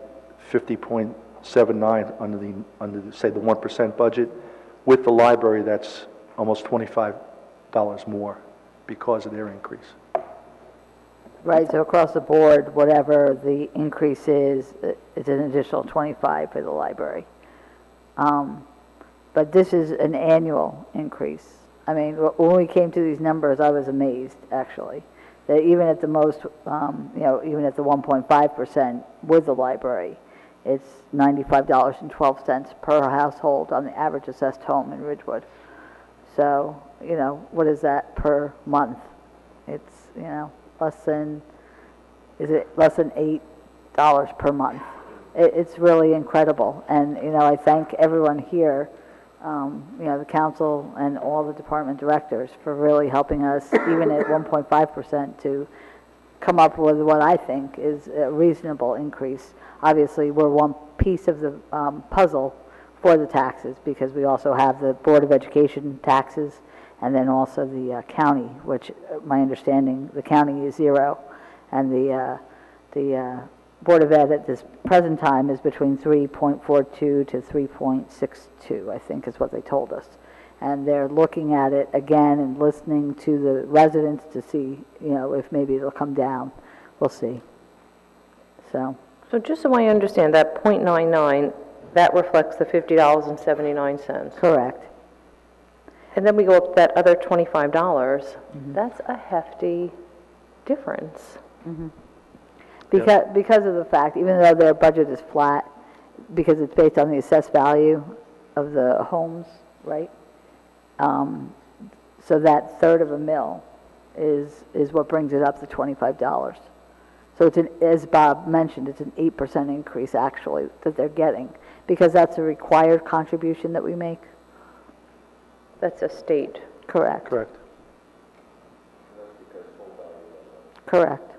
50.79 under the, say, the 1% budget. With the library, that's almost $25 more because of their increase. Right, so across the board, whatever the increase is, it's an additional 25 for the library. But this is an annual increase. I mean, when we came to these numbers, I was amazed, actually, that even at the most, even at the 1.5% with the library, it's $95.12 per household on the average assessed home in Ridgewood. So, what is that per month? It's, less than $8 per month. It's really incredible. And, I thank everyone here, the council and all the department directors for really helping us, even at 1.5%, to come up with what I think is a reasonable increase. Obviously, we're one piece of the puzzle for the taxes, because we also have the Board of Education taxes and then also the county, which my understanding, the county is 0, and the Board of Ed at this present time is between 3.42 to 3.62, I think is what they told us. And they're looking at it again and listening to the residents to see, if maybe it'll come down. We'll see. So just so I understand, that 0.99, that reflects the $50.79? Correct. And then we go up that other $25. That's a hefty difference. Because of the fact, even though their budget is flat, because it's based on the assessed value of the homes, right? So that third of a mil is what brings it up to $25. So it's as Bob mentioned, it's an 8% increase actually that they're getting, because that's a required contribution that we make. That's a state. Correct. Correct. Correct.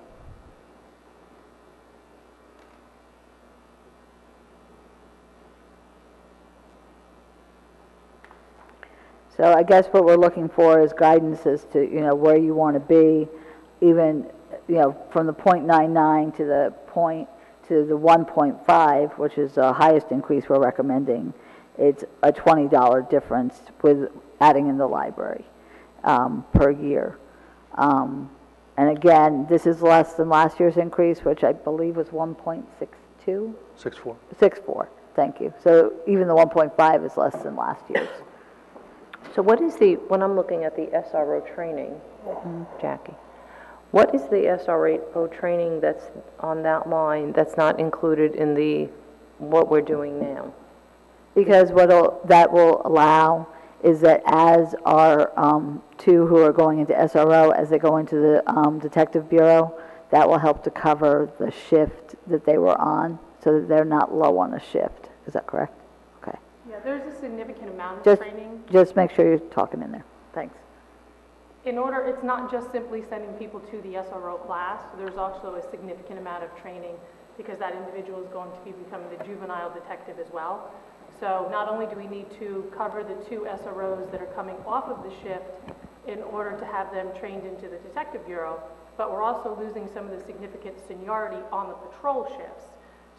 So I guess what we're looking for is guidance as to, where you want to be, even, from the .99 to the 1.5, which is the highest increase we're recommending. It's a $20 difference with adding in the library per year. And again, this is less than last year's increase, which I believe was 1.62? 6.4. 6.4, thank you. So even the 1.5 is less than last year's. So what is when I'm looking at the SRO training, Jackie, what is the SRO training that's on that line that's not included in what we're doing now? Because that will allow is that as our two who are going into SRO, as they go into the Detective Bureau, that will help to cover the shift that they were on, so that they're not low on a shift. Is that correct? Okay. Yeah, there's a significant amount of training. Just make sure you're talking in there. Thanks. It's not just simply sending people to the SRO class. There's also a significant amount of training because that individual is going to be becoming the juvenile detective as well. So not only do we need to cover the two SROs that are coming off of the shift in order to have them trained into the Detective Bureau, but we're also losing some of the significant seniority on the patrol shifts.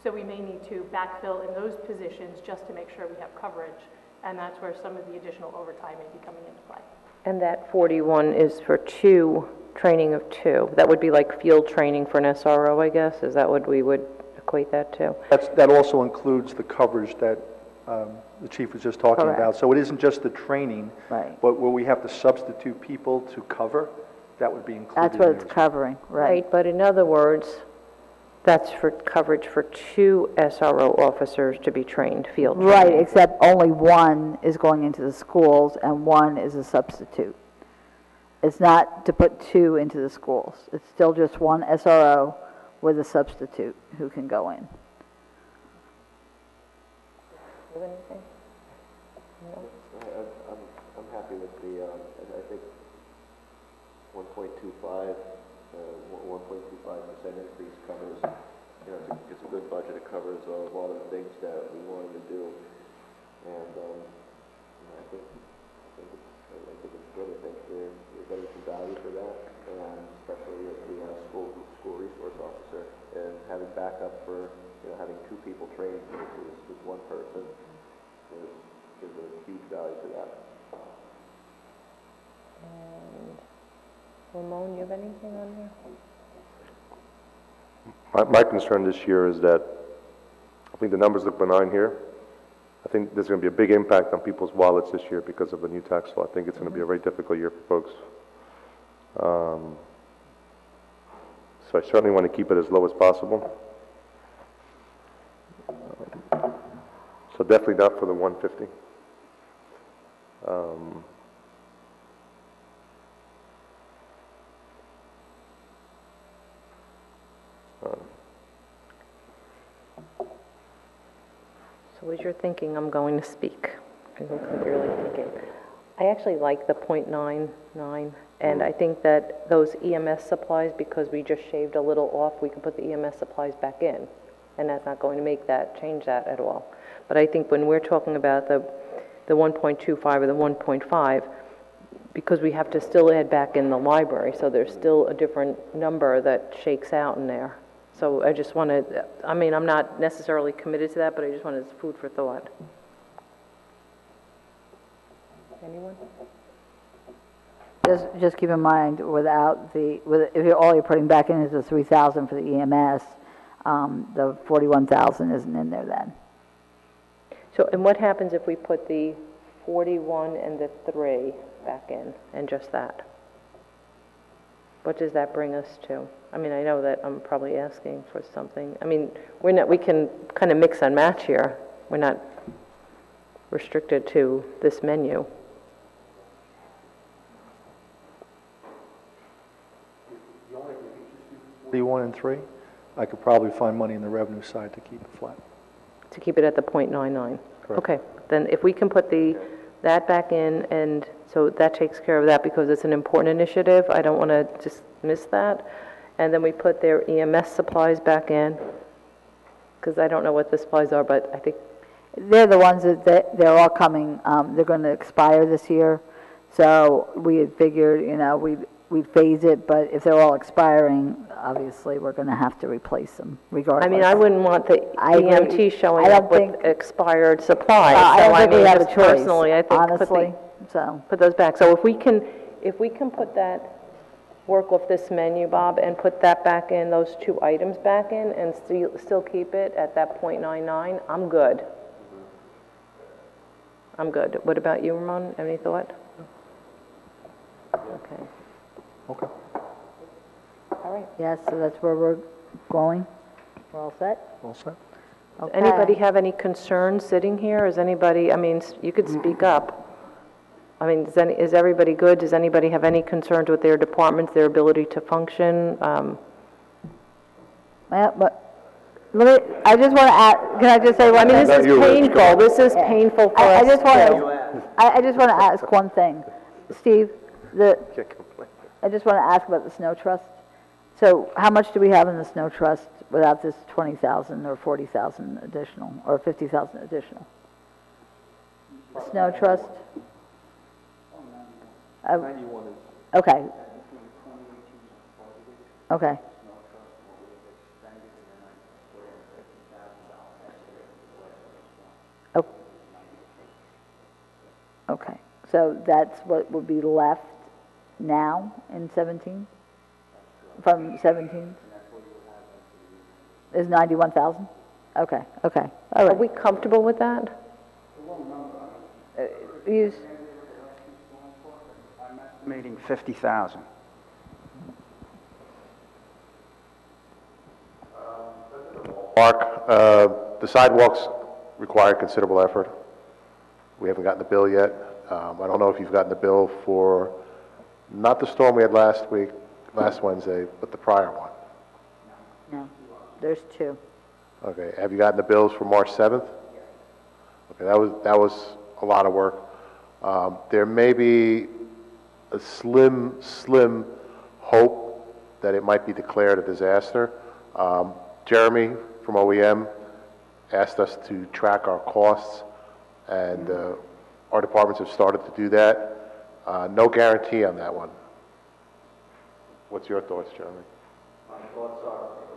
So we may need to backfill in those positions just to make sure we have coverage, and that's where some of the additional overtime may be coming into play. And that 41 is for training of two. That would be like field training for an SRO, I guess? Is that what we would equate that to? That also includes the coverage that the chief was just talking about. So it isn't just the training, but where we have to substitute people to cover, that would be included. That's what it's covering, right? But in other words, that's for coverage for two SRO officers to be trained, field training. Right, except only one is going into the schools and one is a substitute. It's not to put two into the schools. It's still just one SRO with a substitute who can go in. Do you have anything? No? I'm happy with I think 1.25% increase covers, it's a good budget. It covers a lot of the things that we wanted to do, and I think it's good. I think we're getting some value for that, and especially with the school resource officer and having backup for having two people trained versus one person is a huge value to that. And Ramon, you have anything on there? My concern this year is that I think the numbers look benign here. I think there's going to be a big impact on people's wallets this year because of the new tax law. I think it's going to be a very difficult year for folks. So I certainly want to keep it as low as possible. So definitely not for the 150. So as you're thinking, I'm going to speak. I don't think you're really thinking. I actually like the .99, and I think that those EMS supplies, because we just shaved a little off, we can put the EMS supplies back in, and that's not going to change that at all. But I think when we're talking about the 1.25 or the 1.5, because we have to still add back in the library, so there's still a different number that shakes out in there. So I just wanted, I'm not necessarily committed to that, but I just wanted food for thought. Anyone? Just keep in mind, if all you're putting back in is the 3,000 for the EMS, the 41,000 isn't in there then. So, and what happens if we put the 41 and the 3 back in, and just that. What does that bring us to? I mean, I know that I'm probably asking for something. I mean, we can kind of mix and match here. We're not restricted to this menu. The only 41 and 3, I could probably find money in the revenue side to keep it flat. To keep it at the .99? Correct. Okay, then if we can put that back in, and so that takes care of that because it's an important initiative, I don't want to just miss that. And then we put their EMS supplies back in, because I don't know what the supplies are, but I think, They're the ones that they're all coming, they're going to expire this year. So we had figured, you know, we'd phase it, but if they're all expiring, obviously, we're going to have to replace them regardless. I mean, I wouldn't want the I agree. EMT showing I don't up with think- expired supplies. I So don't think we mean, have a just choice, personally, I think honestly, so. put those back. So if we can put that, work off this menu, Bob, and put that back in, those 2 items back in, and still keep it at that .99, I'm good. I'm good. What about you, Ramon? Any thought? Okay. Okay. All right. Yes, so that's where we're going. We're all set? All set? Does anybody have any concerns sitting here? Is anybody, I mean, you could speak up. I mean, is everybody good? Does anybody have any concerns with their departments, their ability to function? Well, but, I just want to add, can I just say one thing? I mean, this is painful. This is painful for us, I just want too. to, I just want to ask one thing. Steve, I just want to ask about the snow trust. So how much do we have in the snow trust without this 20,000 or 40,000 additional, or 50,000 additional? Snow trust? 91 is... Okay. Okay. Oh. Okay, so that's what would be left now in 17? From 17? Is 91,000? Okay, okay, all Are right. we comfortable with that? Use, Estimating 50,000. Mark, the sidewalks require considerable effort. We haven't gotten the bill yet. I don't know if you've gotten the bill for, not the storm we had last Wednesday, but the prior one. no, there's 2. Okay, have you gotten the bills for March 7th? Okay, that was a lot of work. There may be a slim hope that it might be declared a disaster. Jeremy from OEM asked us to track our costs, and our departments have started to do that. No guarantee on that one. What's your thoughts, Jeremy?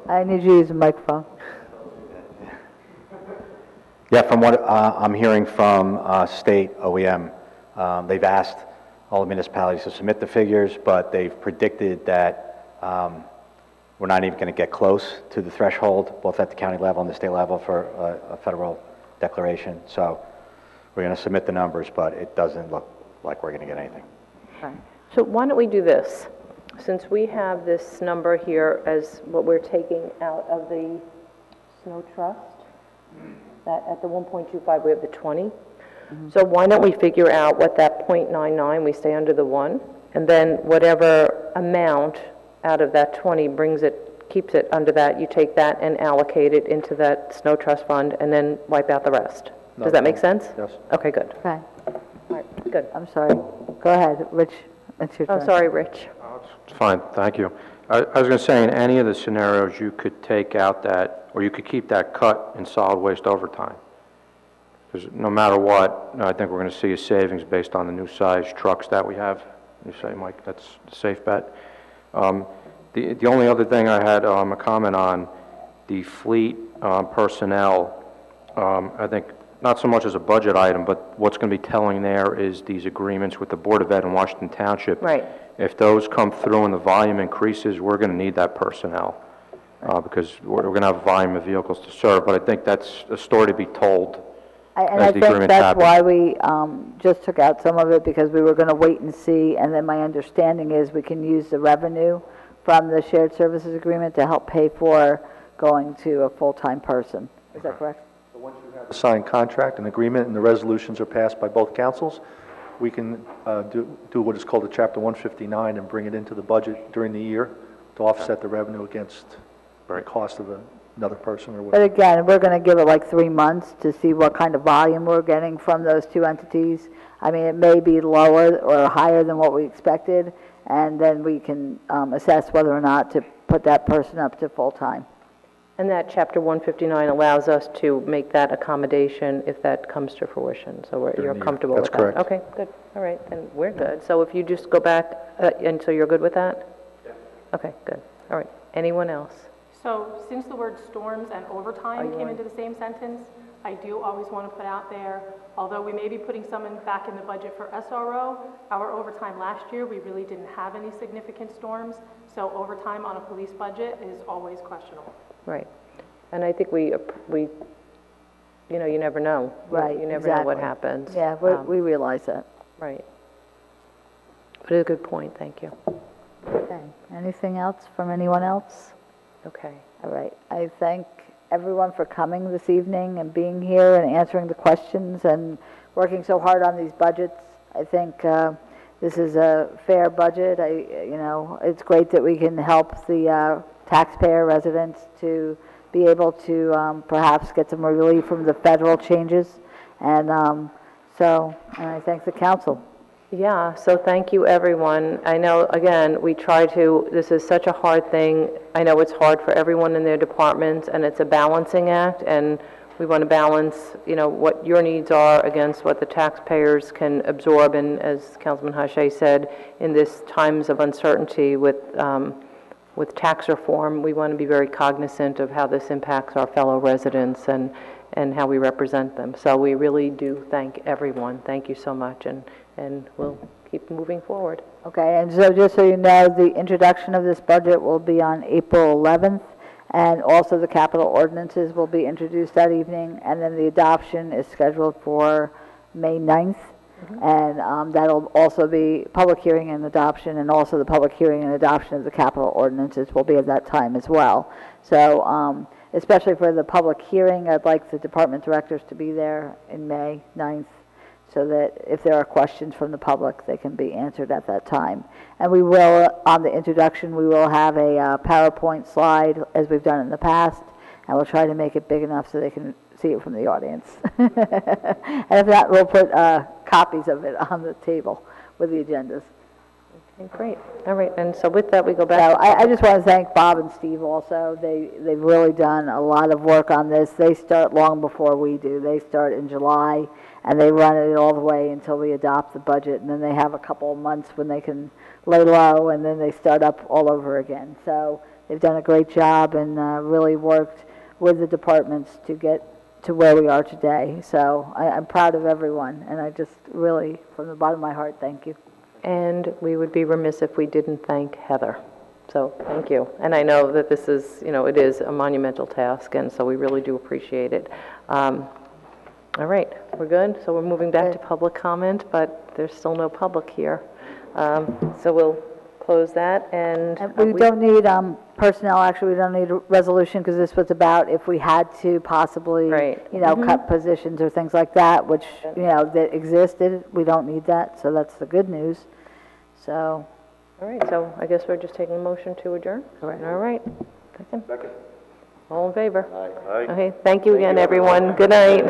I need you to use the microphone. Yeah, from what I'm hearing from state OEM, they've asked all the municipalities to submit the figures, but they've predicted that we're not even going to get close to the threshold, both at the county level and the state level for a federal declaration. So we're going to submit the numbers, but it doesn't look like we're going to get anything. Okay. So why don't we do this? Since we have this number here as what we're taking out of the snow trust, that at the 1.25, we have the 20. So why don't we figure out what that .99, we stay under the 1, and then whatever amount out of that 20 brings it, keeps it under that, you take that and allocate it into that snow trust fund, and then wipe out the rest. Does that make sense? Yes. Okay, good. Okay, All right, good. I'm sorry. Go ahead, Rich, it's your turn. I'm sorry, Rich. It's fine, thank you. I was going to say, in any of the scenarios, you could take out that, or you could keep that cut in solid waste overtime. Because no matter what, I think we're going to see a savings based on the new size trucks that we have. You say, Mike, that's a safe bet. The only other thing I had a comment on, the fleet personnel, I think not so much as a budget item, but what's going to be telling there is these agreements with the Board of Ed in Washington Township. Right. If those come through and the volume increases, we're going to need that personnel because we're going to have a volume of vehicles to serve. But I think that's a story to be told And as I the think agreement that's happens. why we just took out some of it, because we were going to wait and see, and then my understanding is we can use the revenue from the shared services agreement to help pay for going to a full-time person. Is that correct? A signed contract, an agreement, and the resolutions are passed by both councils, we can do what is called a Chapter 159 and bring it into the budget during the year to offset the revenue against the cost of another person or But whatever. again, we're going to give it like 3 months to see what kind of volume we're getting from those two entities. I mean, it may be lower or higher than what we expected, and then we can assess whether or not to put that person up to full-time. And that Chapter 159 allows us to make that accommodation if that comes to fruition, so you're comfortable with That's that? correct. Okay, good, all right, then we're good. So if you just go back, and so you're good with that? Yeah. Okay, good, all right. Anyone else? So since the word storms and overtime came into the same sentence, I do always want to put out there, although we may be putting some back in the budget for SRO, our overtime last year, we really didn't have any significant storms, so overtime on a police budget is always questionable. Right, and I think we, you know, you never know. Right, You never know what exactly. happens. Yeah, we realize that. Right. But it's a good point, thank you. Okay, anything else from anyone else? Okay. All right, I thank everyone for coming this evening and being here and answering the questions and working so hard on these budgets. I think this is a fair budget. You know, it's great that we can help the taxpayer residents to be able to perhaps get some relief from the federal changes. And and I thank the council. Yeah, so thank you, everyone. I know, again, we try to, this is such a hard thing. I know it's hard for everyone in their departments, and it's a balancing act, and we want to balance, you know, what your needs are against what the taxpayers can absorb, and as Councilman Hache said, in this times of uncertainty with tax reform, we want to be very cognizant of how this impacts our fellow residents and how we represent them. So we really do thank everyone. Thank you so much, and we'll keep moving forward. Okay, and so just so you know, the introduction of this budget will be on April 11th, and also the capital ordinances will be introduced that evening, and then the adoption is scheduled for May 9th. And that'll also be public hearing and adoption, and also the public hearing and adoption of the capital ordinances will be at that time as well. So especially for the public hearing, I'd like the department directors to be there in May 9th, so that if there are questions from the public, they can be answered at that time. And we will, on the introduction, we will have a PowerPoint slide, as we've done in the past, and we'll try to make it big enough so they can see it from the audience. And if not, we'll put copies of it on the table with the agendas. Okay, great. All right, and so with that, we go back. So I just want to thank Bob and Steve also. They've really done a lot of work on this. They start long before we do. They start in July, and they run it all the way until we adopt the budget, and then they have a couple of months when they can lay low, and then they start up all over again. So they've done a great job and really worked with the departments to get to where we are today. So I'm proud of everyone, and I just really, from the bottom of my heart, thank you. And we would be remiss if we didn't thank Heather. So thank you. And I know that this is, you know, it is a monumental task, and so we really do appreciate it. All right, we're good? So we're moving back to public comment, but there's still no public here. So we'll close that, and We don't need personnel, actually, we don't need a resolution, because this was about if we had to possibly, Right. you know, cut positions or things like that, which, you know, that existed. We don't need that, so that's the good news. So, all right, so I guess we're just taking a motion to adjourn? Correct. All right. Second? All in favor? Aye. Okay, thank you again, everyone. Good night.